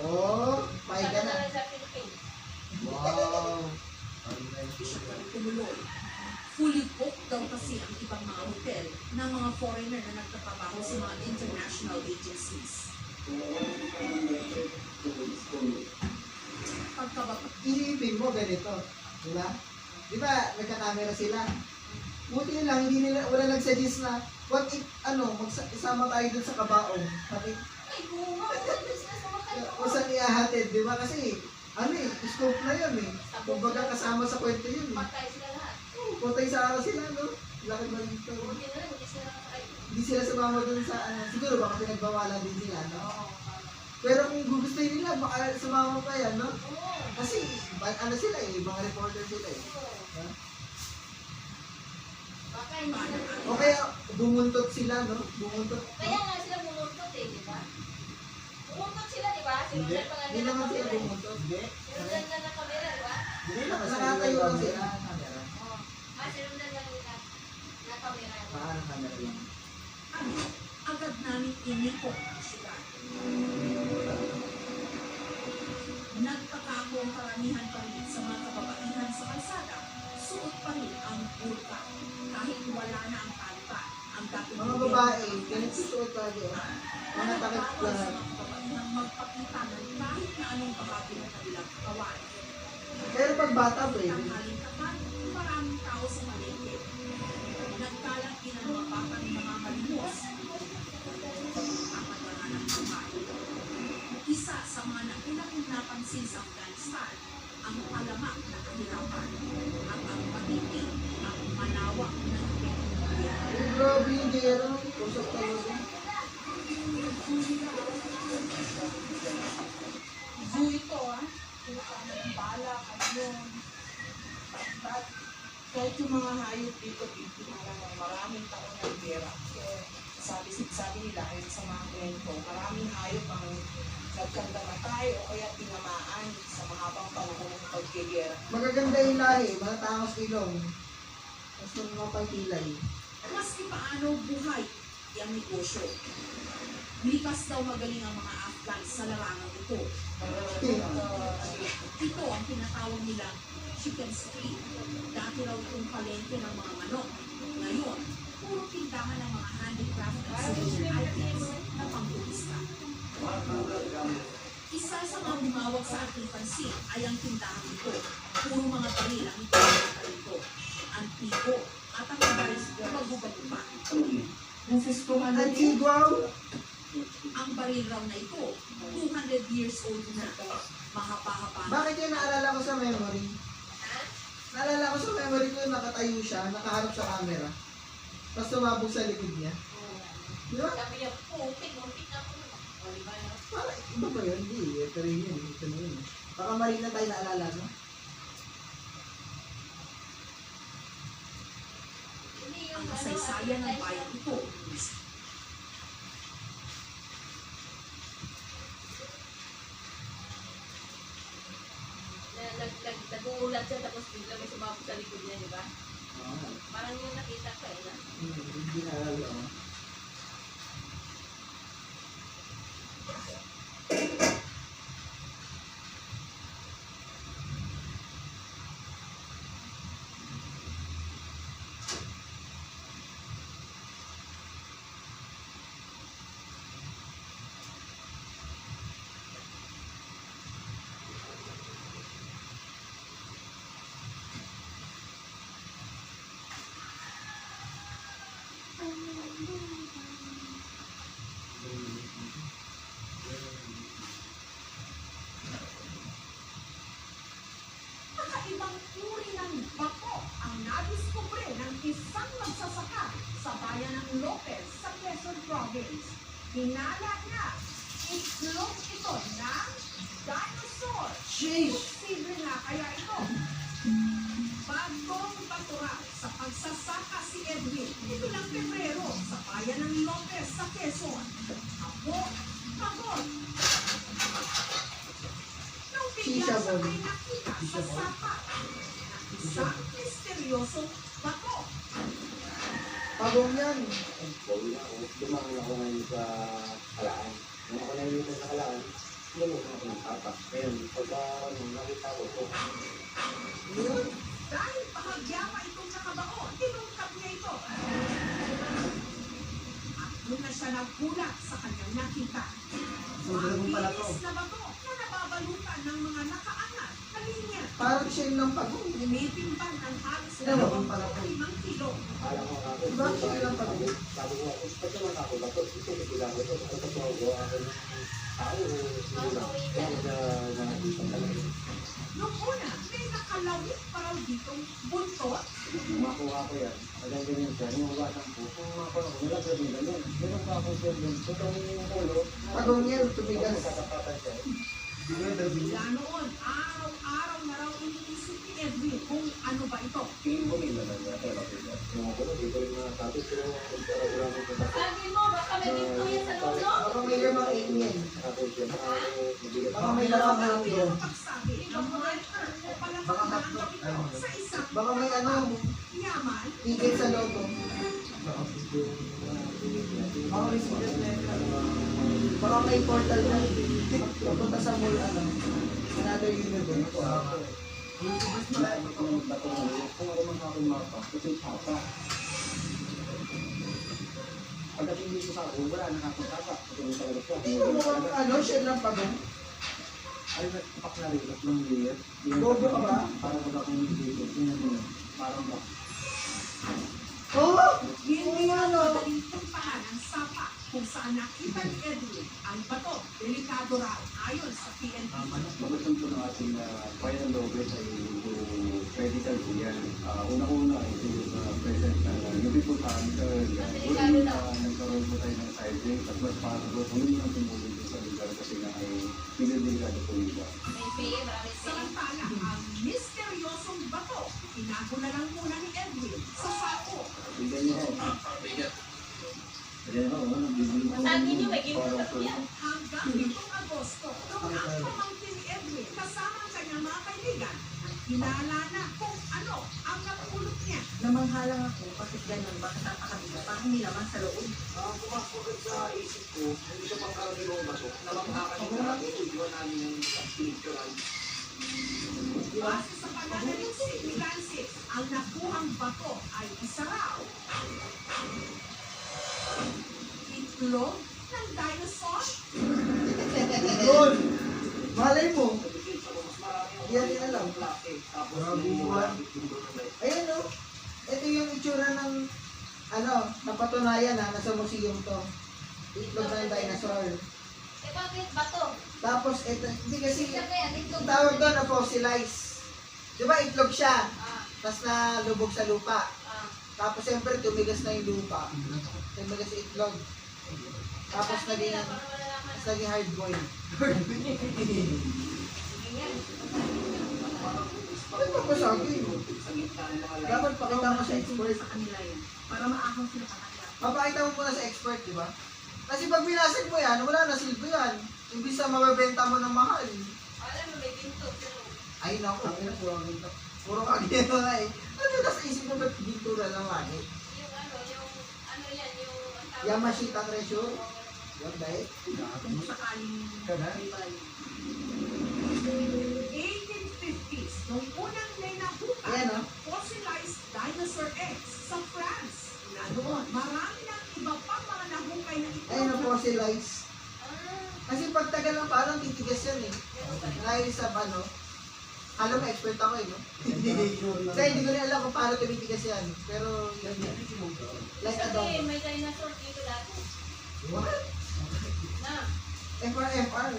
Oh, may ka na. Sa Philippines. Wow! Tumuloy. Fully booked daw kasi ang ibang mga hotel ng mga foreigner na nagtatrabaho sa mga international agencies. Pagkababa, Isipin mo ganito, di ba? Di ba, nagka-camera sila. Buti lang, wala nag-suggest na, what if, isama tayo dun sa kabaong. Sabi, Ay, bunga. Sila sa makay. kung saan iahatid, di ba? Kasi, scope na yun eh. Kumbaga kasama sa kwento yun eh. Patay sila lahat. Putay sa araw sila, no? Laki ba dito? Buti na lang, hindi sila nakakay. Hindi sila sumama dun sa, siguro baka pinagbawalan din sila, no? Pero kung gugustuhin nila, baka sumama pa yan, no? Kasi, sila eh, mga reporter sila eh. Ha? Baka hindi sila. O kaya, bumuntot sila, no? Bumuntot. Kaya nga sila bumuntot eh, di ba? Bumuntot sila, di ba? Hindi. Sinundan pa nga Hindi nila naman sila kamera eh. bumuntot. Hindi. Sinundan na ng kamera, di ba? Hindi naman. Nakatayo lang sila. Oo. Sinundan lang nila ng kamera. Paano camera lang? agad namin iniko ang siyudad. Nagtaka ako ang karamihan pa rin sa mga kababaihan sa kalsada, suot pa rin ang burka. Kahit wala na ang talipan, ang dating Mga babae, ganito suot lagi. Mga takip bawal sa lahat. mga kababaihang magpakita ng kahit na anong bahagi ng kanilang katawan. Pero pag bata, pwede. Tanghaling tapat, maraming tao sa malengke. Nagkalat din ang mga bata ng mga malimos. Ang paglahanap ng bahay. Isa sa mga naunang napansin sa Afghanistan, ang alamak na kahirapan at ang pagiging ang malawak na teknolohiya. Ay, grabe yung gera. Kusap talaga. Zoo ito kung saan ang bala, kanyon, bat, kahit yung mga hayop dito, biktima lang ng maraming taon ng gera. Sabi nila, kahit sa mga kwento, maraming hayop ang nagkandamatay o kaya tinamaan sa mahabang panahon ng pagkigera. Magaganda yung lahi, matatangos ilong. Tapos ng mga pagkilay. Maski paano buhay ang negosyo. Likas daw magaling ang mga Afghan sa larangan ito. Ito ang tinatawag nilang chicken street. Dati raw itong palengke ng mga manok. Ngayon, puro tindahan ng mga handicraft at souvenir items na pangturista. Isa sa mga bumawag sa ating pansin ay ang tindahan ito. Puro mga baril ang ipinagkakita rito. Antigo at ang baril na magbubalupa. Antigua. Ang baril raw na ito, 200 years old na. Mahaba-haba. Bakit yan naalala ko sa memory? Ha? Naalala ko sa memory ko nakatayo siya, nakaharap sa camera. Tapos sumabog sa likod niya. Di ba? Sabi niya, putik, muntik na ako. O, di ba? Parang iba ba yun? Hindi. Ito rin yun. Ito na yun. Baka mali na tayo naalala, no? Ang kasaysayan ng bayan ito. Nag-uulat siya tapos bigla may sumabog sa likod niya, di ba? Oo. Parang yung nakita ko eh. Hindi naalala ko. Kakaibang uri ng bako ang nadiskubre ng isang magsasaka sa bayan ng Lopez sa Quezon Province. Hinala niya, itlog ito ng dinosaur. Sheesh! Posible nga kaya ito. Bagong patural sa pagsasaka si Edwin ito lang Pebrero sa bayan ng Lopez sa Quezon. Ako, pagod. Nung bigla siya ay nakita sa sapa ng isang misteryosong bato. Pagong yan. Dumangan ako ngayon sa Kalaan. Nung ako nalilito sa Kalaan, lumutan ako ng tapa. Ngayon, pagka nakita ko ito, Yun. Dahil bahagya pa itong nakabaon, tinungkap niya ito. At doon na siya nagkulat sa kanyang nakita. Sobrang pala to. Mabilis na bato na nababalutan ng mga nakaangat na linya. Parang siya ng pagong. Lumitimbang ng halos Dalawang pala to. 5 kilo. akala ko ako, Diba siya ng pagong? sabi ko ako, ba't naman ako ba ito? Ito, bigla ko ito. Ano ba ito? Gawa ako ng tao. Sige lang. Kaya ako na nakikita talaga. Noong una, may nakalawit pa raw ditong buntot. Nung makuha ko yan, agad ganyan siya. Nung uwasan ko, kung makuha ko, nilagay din ganyan. Meron pa ako siya dun. So, itong ulo, Pagong yan, tumigas. magkakapatan siya. Mula noon, araw-araw na raw iniisip ni Edwin kung ano ba ito. Tingin ko may naman na ito. Yung ako, dito rin mga tapos, pero nagkaragura ko sa Sabi mo, baka may dito yan sa lolo. Baka may lamang alien. tapos yan. Mabigat Baka may lamang Ang alien. pagsabi ng hunter o palakang ito sa isang Baka may ano, yaman. tigil sa logo. Baka may secret letter. Baka may portal na. Papunta sa mall, ano, another universe. Kung ako man aking mapa, ito yung papa. Pagdating dito sa ako, wala nakakatapa. Ito yung talaga siya. Hindi mo mukhang ano, share ng pagong. Ay, nagpapak na rin. Tatlong layer. Bobo ka ba? Parang wala akong dito. Tingnan mo. Parang ba? Oo! Hindi nga madaling tumpahan ang sapa kung saan nakita ni Edwin ang bato. Delikado raw ayon sa PNP. Magandang po ng ating bayan ng Lopez ay medical po yan. Una-una ito yung present na yung people family area. Uli nagkaroon po tayo ng sideway at mas possible kung hindi ang tumulong dito sa lugar kasi nga ay piniligado po nila. May pay, marami pay. Samantala, ang misteryosong bato, tinago na lang muna ni Edwin sa sako. Tingnan niyo. Ayan ako, nagbibili ko. Sabi niyo, may ginagawa po yan. Hanggang itong Agosto, nung ang pamangkin ni Edwin kasama ang kanyang mga kaibigan, hinala na kung ano ang napulot niya. Namanghalang ako, bakit ganun, bakit napakabila, parang hindi naman sa loob. Pumasok sa isip ko, hindi siya pangkaraniwang bato. Namanghakan yung natin, iwan namin yung spiritual. Base sa pananaliksik ni Francis, ang nakuhang bato ay isa raw. Itlog ng dinosaur? Yun! Malay mo! Mas marami Yan din alam. plastic. Tapos Grabuhan. Ayun no, ito yung itsura ng ano, napatunayan ha, nasa museum to. Itlog ng dinosaur. Eh, bakit bato? Tapos ito, hindi kasi, Siya kaya, dito. ang tawag doon na fossilize. Di ba itlog siya? Ah, Tapos nalubog sa lupa. ah. Tapos siyempre tumigas na yung lupa. Tumigas yung itlog. Tapos naging hard boiled. Bakit pa masabi? Dapat pakita mo sa expert. Sa kanila yan. Para maahon sila sa kanila. Papakita mo muna sa expert, di ba? Kasi pag binasag mo yan, wala na silbi yan. Imbis na mabebenta mo ng mahal. Ay, naku. Puro kagino nga eh. Ano nasa isip mo ba't bintura ng langit? Yamashita treasure? What dahil? Kung sakaling rival. 1850s, nung unang may nahukat Ayan, ng fossilized dinosaur eggs sa France. Na doon, marami ng iba pang mga nahukay na ito. Ayun ang fossilize. Kasi pag tagal ng parang titigas yan eh. Dahil sa ano, alam mo, expert ako eh, no? Kaya hindi ko rin alam kung paano tumitigas yan. Pero, yun yan. Like adobo. may dinosaur dito dati. What? Na, FR.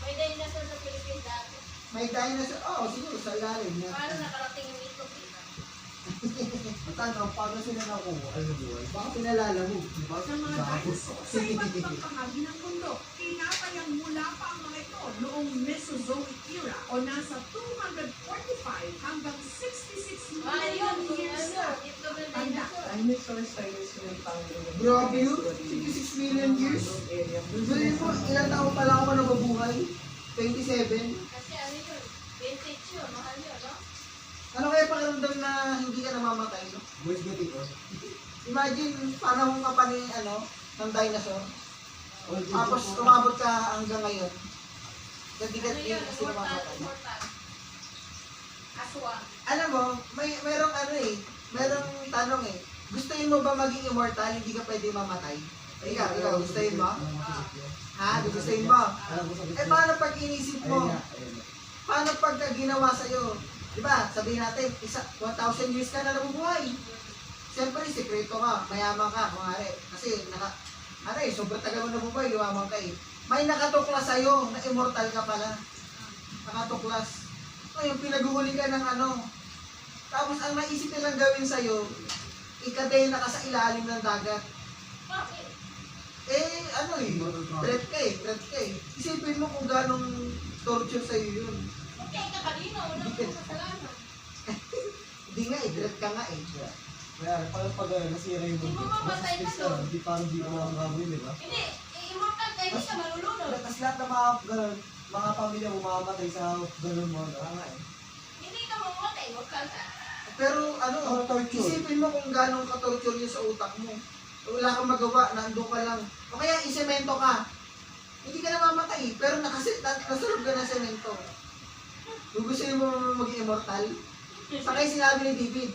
may dinosaur sa Philippines dati. May dinosaur. Oo, siguro sa ilalim niya. Paano nakarating yung itlog dito? Tanong, paano sila nakuha? Baka pinalala mo. Diba? Sa mga dinosaur sa iba't ibang bahagi ng mundo, tinatayang mula pa ang mga ito noong Mesozoic era o nasa 245 hanggang 66 million years na. Itlog ng Tanda. Dinosaurs tayo sila found in the Grabe yun. 66 million years. area. Sabihin mo, ilang taon pa lang ako nababuhay? 27. Kasi ano yun, vintage yun, mahal yun, no? Ano kaya pakiramdam na hindi ka namamatay, no? Imagine, panahon ka pa ni, ng dinosaur. Tapos umabot ka hanggang ngayon. Hindi ka Ano yun, kasi namamatay. immortal. Aswang. Alam mo, merong merong tanong eh. Gustuin mo ba maging immortal, hindi ka pwede mamatay? Ikaw, gustuin mo? Ha? Gustuin mo? Eh, paano pag inisip mo? Paano pagka ginawa sa'yo? Diba, sabihin natin, 1,000 years ka na nabubuhay. Siyempre, sekreto ka, mayaman ka, kumari. Kasi, sobrang tagal mo nabubuhay, yumaman ka eh. May nakatuklas sa'yo, na immortal ka pala. Nakatuklas. Ngayon, pinaguhuli ka ng Tapos, ang naisip nilang gawin sa'yo, ikadena ka sa ilalim ng dagat. Bakit? Threat ka eh. Isipin mo kung ganong torture sa'yo yun. Okay ka kanina, wala kang kasalanan. Hindi nga eh, threat ka nga eh. Kaya, parang pag nasira yung Hindi mo mamatay ka doon. Hindi parang di mo ang gagawin, di ba? Hindi, immortal ka, hindi ka malulunod. Tapos lahat ng mga ganun, mga pamilya mo mamamatay sa ganun mo. Nga eh. Hindi ka mamatay, immortal ka. Pero torture. isipin mo kung ganong ka-torture yun sa utak mo. Wala kang magawa, nandun ka lang. O kaya isemento ka. Hindi ka namamatay, pero nasulog ka ng semento. Gugustuhin mo maging immortal? Sakay sinabi ni David,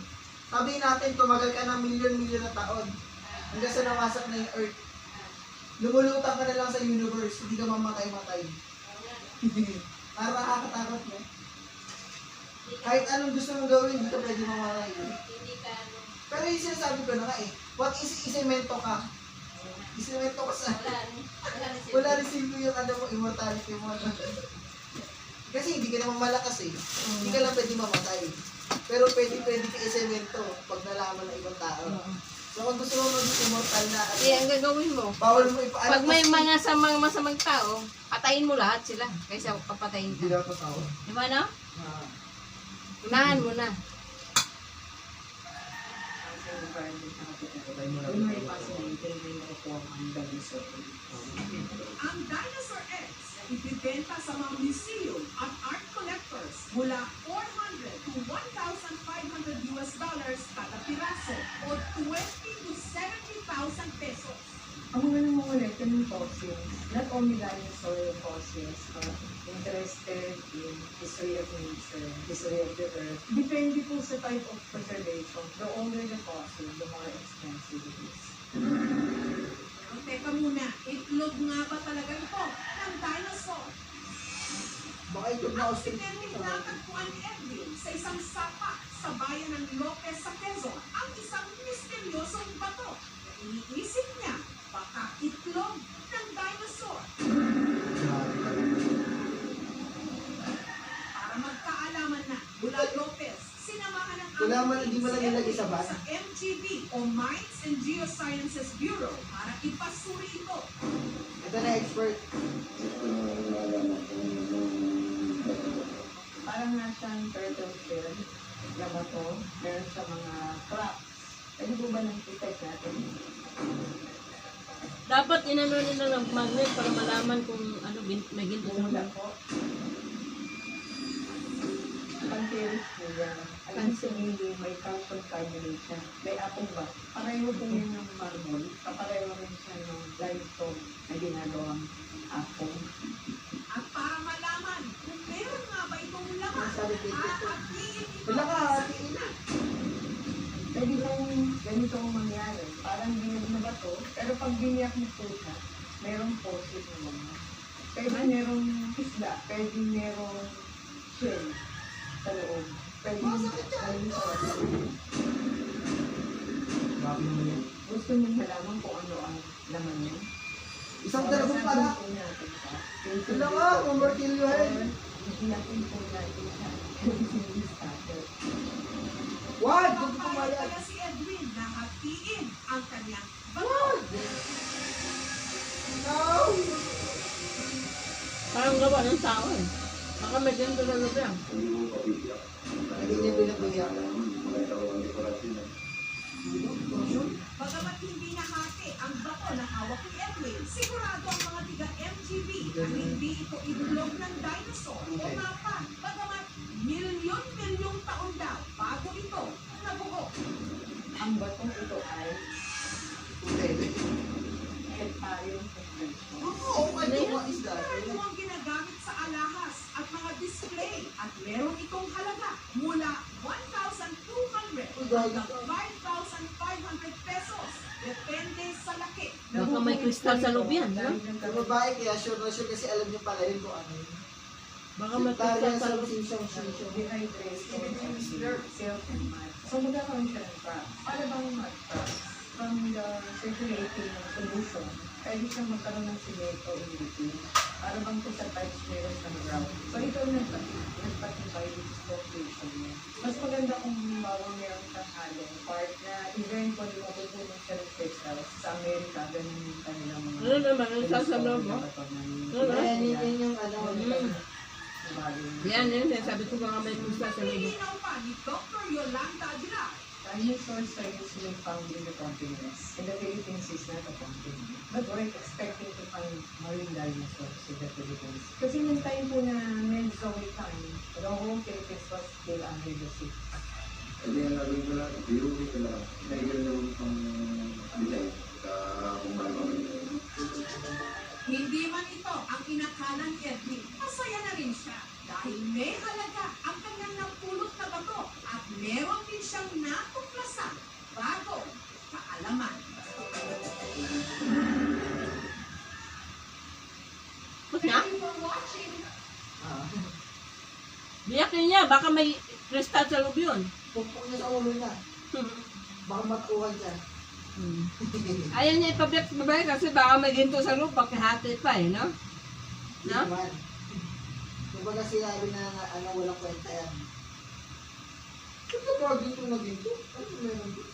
sabi natin tumagal ka ng milyon-milyon na taon. Hanggang sa nawasak na yung earth. Lumulutang ka na lang sa universe, hindi ka mamatay-matay. Para nakakatakot mo. Kahit anong gusto mong gawin, hindi ka pwede mamatay. Hindi ka Pero yung sinasabi ko na nga eh, what is isemento ka? Isemento ka sa... Wala rin silbi yung mo, immortality mo. Kasi hindi ka naman malakas eh. Hindi ka lang pwede mamatay. Pero pwede ka isemento pag nalaman ng ibang tao. So kung gusto mo maging immortal na, ang gagawin mo, bawal mo ipaalam. pag may mga masamang tao, patayin mo lahat sila kaysa papatayin Hindi ka. dapat tao. Di ba no? Unahan mo na. Ang dinosaur eggs ay ibibenta sa mga museum at art collectors mula $400 to $1,500 kada piraso o 20 to 70,000 pesos. Ang mga namumulekta ng fossils, not only dinosaur fossils, but interested in history of nature, history of the earth. Depende po sa type of preservation. The older the fossil, the more expensive it is. Pero teka muna, itlog nga ba talaga ito ng dinosaur? Baka ito na Ang ostrich. sinenting natagpuan ni Edwin sa isang sapa sa bayan ng Lopez sa Quezon ang isang misteryosong bato. Iniisip niya, baka itlog ng dinosaur. Para magkaalaman na, mula Lopez, sinamahan ng Wala man, hindi mo lang nilagay sa Edwin bus? sa MD MGB o Mines and Geosciences Bureau para ipasuri ito. Ito na expert. Gusto na nalaman kung Parang nga siyang turtle shell, labato, meron sa mga cracks. Pwede po ba nang i-test natin? Dapat inano nila ng magnet para malaman kung ano, may ginto sa Bumula loob. po. Pang-terrace po yan. Alam sa hindi may calcium carbonate siya. May apong ba? Pareho po yun ng marble. Kapareho rin siya ng limestone na ginagawang apong. At para malaman kung meron nga ba itong laman, Sabi ko, hahatiin ito wala ka, sa hatiin na. Pwede bang ganito ang mangyari? Parang binag na bato, pero pag biniyak mo po siya, merong fossil naman. Pwede merong isda, pwede merong shell sa loob. Pwede ayun sa loob. Gusto niyo malaman kung ano ang laman niya? Isang dalawang para. Po natin siya. Wala ka, mamartilyo yan. Iyakin po natin siya. Hindi starter. Wag! Huwag Papayag pumayag. kaya si Edwin na hatiin ang kanyang bato. No! Parang gawa ng tao eh. Baka may ginto sa loob yan. hindi mo pabiyak. Hindi niya pinapabiyak. Makita ko ang dekorasyon na. Bagamat hindi nahati ang bato na hawak ni Edwin, sigurado ang mga tiga-MGB na hindi ito itlog ng dinosaur o mapan. Bagamat milyon-milyong taon daw bago ito nabuo. Ang batong ito ay heparium suspension. Oh my God, what is that? Ito ang ginagamit sa alahas at mga display at meron itong halaga mula 1,200 hanggang 5,500 pesos. Depende sa laki. Baka may kristal sa loob yan, no? Yung babae kaya sure na sure kasi alam niyo pala yun kung ano yun. Baka may Tara kristal yan sa sa loob. sisong. Dehydration, silk and mud. So magkakaroon siya ng cracks. Para bang mud cracks? From the circulating solution, pwede siyang magkaroon ng simento in between. Para bang kung sa pipes meron sa ground. So ito ang nagpatibay with conclusion niya. Mas maganda kung bawang meron siyang halong part na eventually matutunan siya ng crystals. Sa Amerika, ganun yung kanilang mga Ano naman, ang sa loob mo? Ayan, yun yung ano. Yan, yan. Sabi ko baka may kristal sa loob. Pinilinaw pa ni Dr. Yolanda Aguilar. Dinosaurs are usually found in the continents, and the Philippines is not a continent. But we're expecting to find marine dinosaurs in the Philippines. Kasi nung time po na Mesozoic time, the whole Philippines was still under the sea. Hindi ang gagawin ko lang, biruin ko lang. Kaya gawin pang design kung malaman. Hindi man ito ang inakala ni Edwin, masaya na rin siya dahil may halaga ang kanyang napulot na bato at meron din siyang natuklasan bago kaalaman. Ba't nga? Thank you for watching. Biyakin niya, baka may kristal sa loob yun. Pupok niya sa ulo niya. Baka matuwa dyan. Ayaw niya ipabiyak sa babae kasi baka may ginto sa loob, pakihati pa eh, no? No? Naman. Kumbaga sinabi na ano, walang kwenta yan. Ito ba ginto na ginto? Ano meron dito?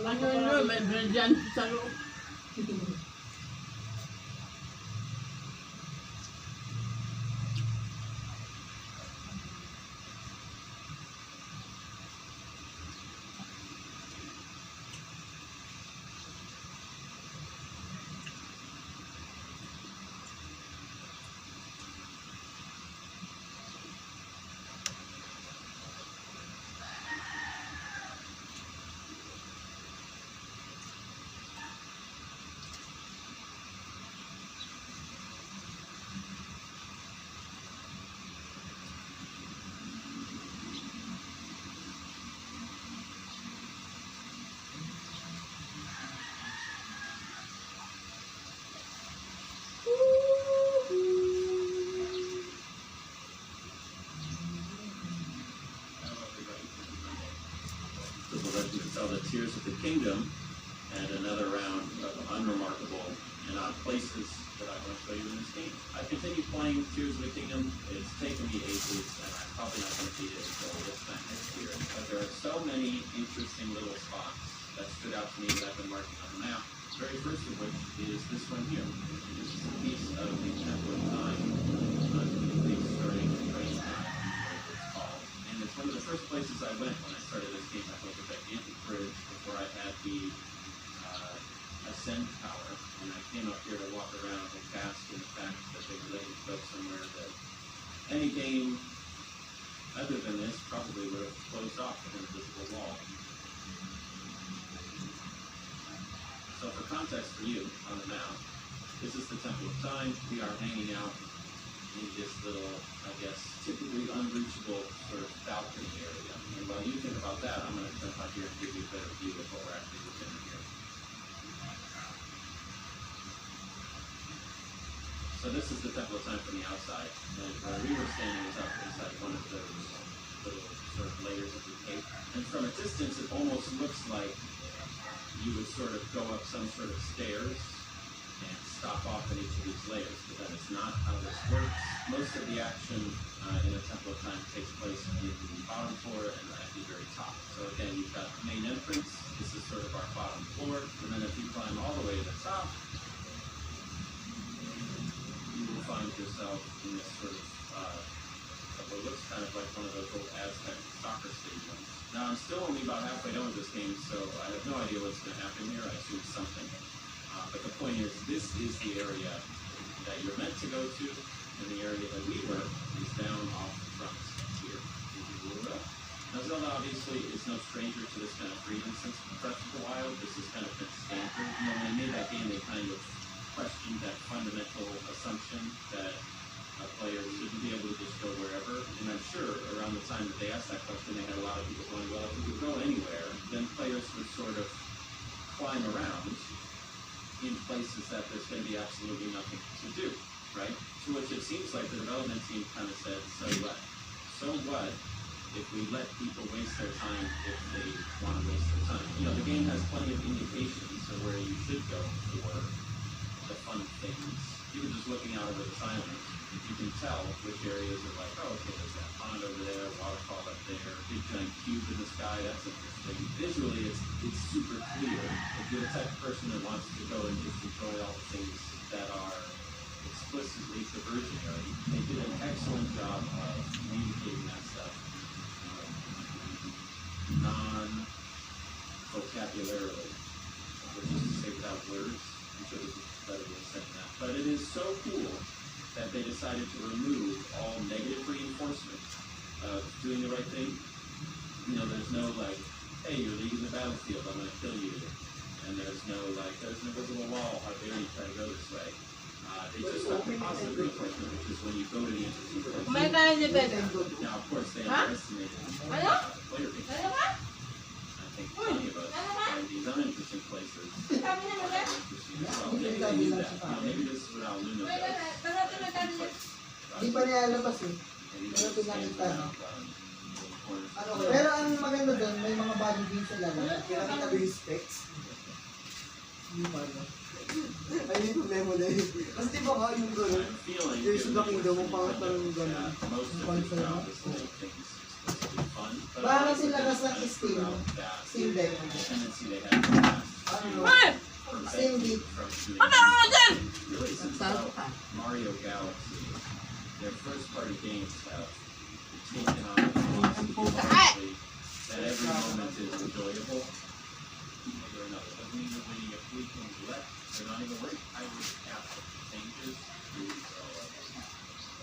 Ano yun, may brilliant sa loob. The Legend of the Tears of the Kingdom, and another round of unremarkable and places that I want to show you in this game. I continue playing Tears of the Kingdom. It's taken me ages, and I'm probably not going to beat it until this time next year. But there are so many interesting little spots that stood out to me that I've been marking on the map. The very first of which is this one here. This is a piece of the Temple of Time, the starting train time, whatever it's called. And it's one of the first places I went when I started this game. I built a gigantic bridge before I had the Ascend Tower, and I came up here to walk around and bask in the fact that they were letting me go somewhere that any game other than this probably would have closed off with an invisible wall. So for context for you on the map, this is the Temple of Time. We are hanging out in this little, I guess, typically unreachable sort of balcony area. And while you think about that, I'm going to jump out here and give you a better view of what we're actually looking at here. So this is the Temple of Time from the outside, and where we were standing was up inside one of those little sort of layers of the cave. And from a distance, it almost looks like you would sort of go up some sort of stairs and stop off in each of these layers, but that is not how this works. Most of the action in the Temple of Time takes place in the bottom floor and at the very top. So again, you've got the main entrance. This is sort of our bottom floor, and then if you climb all the way to the top, you will find yourself in this sort of what looks kind of like one of those old Aztec soccer stadiums. Now, I'm still only about halfway done with this game, so I have no idea what's going to happen here. I assume something. But the point is, this is the area that you're meant to go to, and the area that we were is down off the front here. Now, Zelda obviously is no stranger to this kind of freedom since Breath of the Wild. This has kind of been standard. You know, when they made that game, they kind of questioned that fundamental assumption that players shouldn't be able to just go wherever. And I'm sure around the time that they asked that question, they had a lot of people going, well, if we could go anywhere, then players would sort of climb around in places that there's going to be absolutely nothing to do, right? To which it seems like the development team kind of said, so what? So what if we let people waste their time if they want to waste their time? You know, the game has plenty of indications of where you should go for the fun things. Even just looking out over this island, you can tell which areas are like, oh, okay, there's that pond over there, waterfall up there, big giant cube in the sky, that's interesting. Visually, it's super clear. If you're the type of person that wants to go and just enjoy all the things that are explicitly diversionary, they did an excellent job of communicating that stuff non-vocabularily, which is to say without words. I'm sure this is better than saying that. But it is so cool that they decided to remove all negative reinforcement of doing the right thing. You know, there's no like, hey, you're leaving the battlefield, I'm going to kill you. And there's no like, there's an invisible wall, how dare you try to go this way. They just got the positive reinforcement, which is when you go to the interesting places. Now, of course, they underestimated player base. I think plenty of us find these uninteresting places interesting as well. Maybe they knew that. Maybe this is what Al Luna does. Hindi pa nilalabas eh. Maybe Pero this stands pinakita. around corners. Pero ang maganda doon, may mga body games sa lalo. Pinakita ko yung specs. Hindi pa no? Ayun yung problema na yun. Kasi di ba ka yung gano'n? I'm feeling Tears of the given Kingdom, the ang pangat pa ng gano'n. that most of Console, this no? job is to make things explicitly fun, but Parang I also sila think nasa that Steam. throughout that Steam Deck. tendency they have in the past Ano? to prevent Steam you Deck. from doing really since about Mario Galaxy, their first party games have taken on a philosophy that every moment is enjoyable. Or another. Doesn't mean that when you get three things left, they're not even working. I would have changes to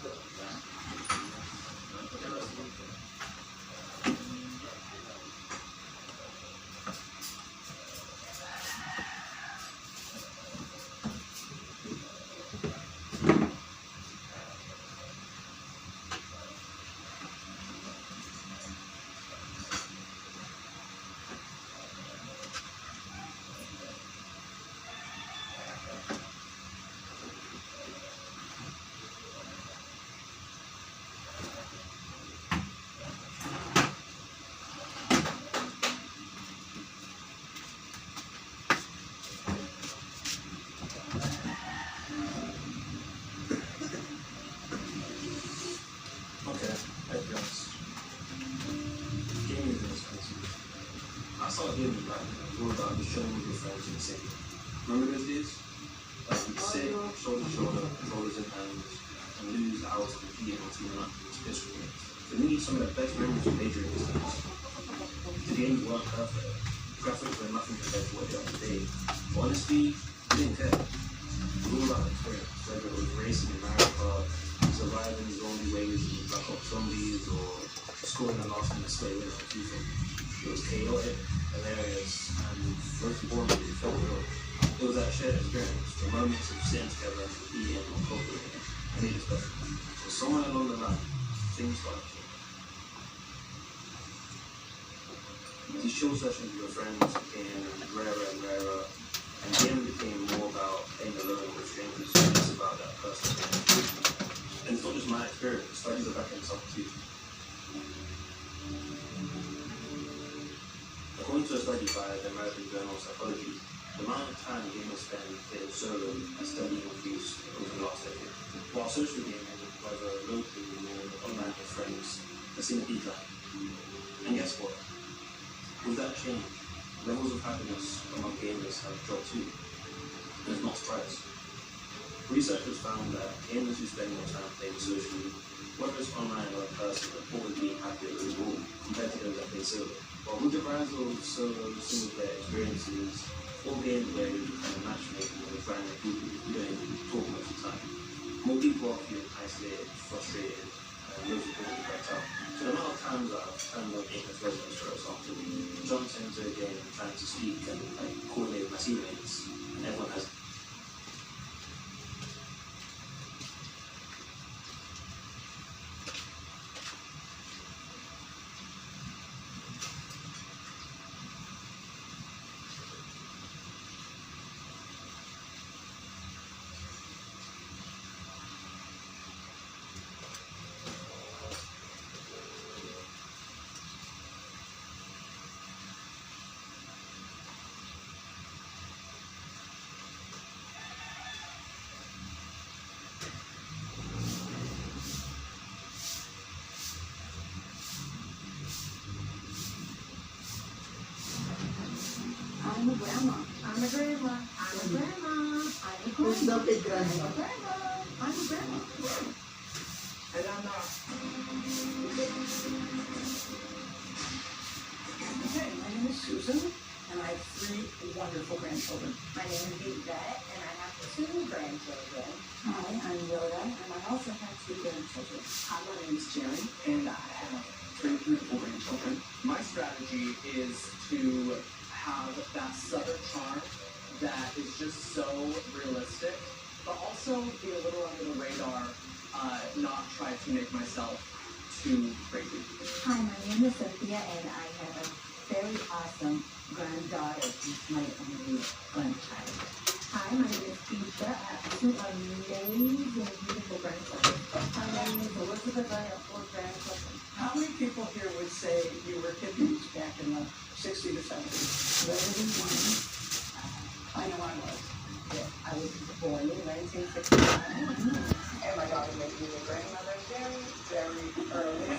that. But the rest of them. same. Remember those days? Like we'd sit shoulder to shoulder, shoulders in hands, and lose hours competing on team up. It's great. For me, some of the best memories were during this days. The games weren't perfect. Graphics were nothing compared to what they are today. But honestly, we didn't care. It was all about experience, whether it was racing in Mario Kart, surviving zombie waves in Black Ops Zombies, or scoring a last minute slay win for FIFA. It was chaotic, hilarious, and most importantly, it felt real. It was that shared experience, the moments of sitting together, eating or cooperating, and made it special. So somewhere along the line, things started to change. These chill sessions with your friends became rarer and rarer, and the game became more about playing alone with strangers than less about that person. And it's not just my experience, studies are backing this up too. According to a study by the American Journal of Psychology, the amount of time gamers spend playing solo has steadily increased over the last decade. While social gaming, whether locally or online with friends, has seen a decline. And guess what? With that change, levels of happiness among gamers have dropped too. And it's not surprising. Researchers found that gamers who spend more time playing socially, whether it's online or in person, report being happier overall compared to those that play solo. While with the rise of solo single-player experiences, all games where you kind of matchmaking with random people who don't even talk most of the time, more people are feeling isolated, frustrated, and most importantly, burnt out. So the amount of times that I've turned on Apex Legends, for example, jumped into a game trying to speak and coordinate with my teammates, and everyone has I'm a grandma. I'm a grandma. I'm a grandma. I'm a Who's the grandma. big grandma? I'm a grandma. And I'm not. Okay, my name is Susan, and I have 3 wonderful grandchildren. My name is Yvette, and I have 2 grandchildren. Hi, I'm Rhoda, and I also have 2 grandchildren. Hi, my name is Jerry, and I have 3 beautiful grandchildren. My strategy is to have that southern charm that is just so realistic, but also be a little under the radar, not try to make myself too crazy. Hi, my name is Cynthia, and I have a very awesome granddaughter. She's my only grandchild. Hi, my name is Keisha. I have 2 amazing, beautiful grandchildren. Hi, my name is Elizabeth. I have 4 grandchildren. How many people here would say you were hippies back in the 60s or 70s? Resident one. I know I was. Yeah, I was born in 1969. And my daughter made me a grandmother very, very early.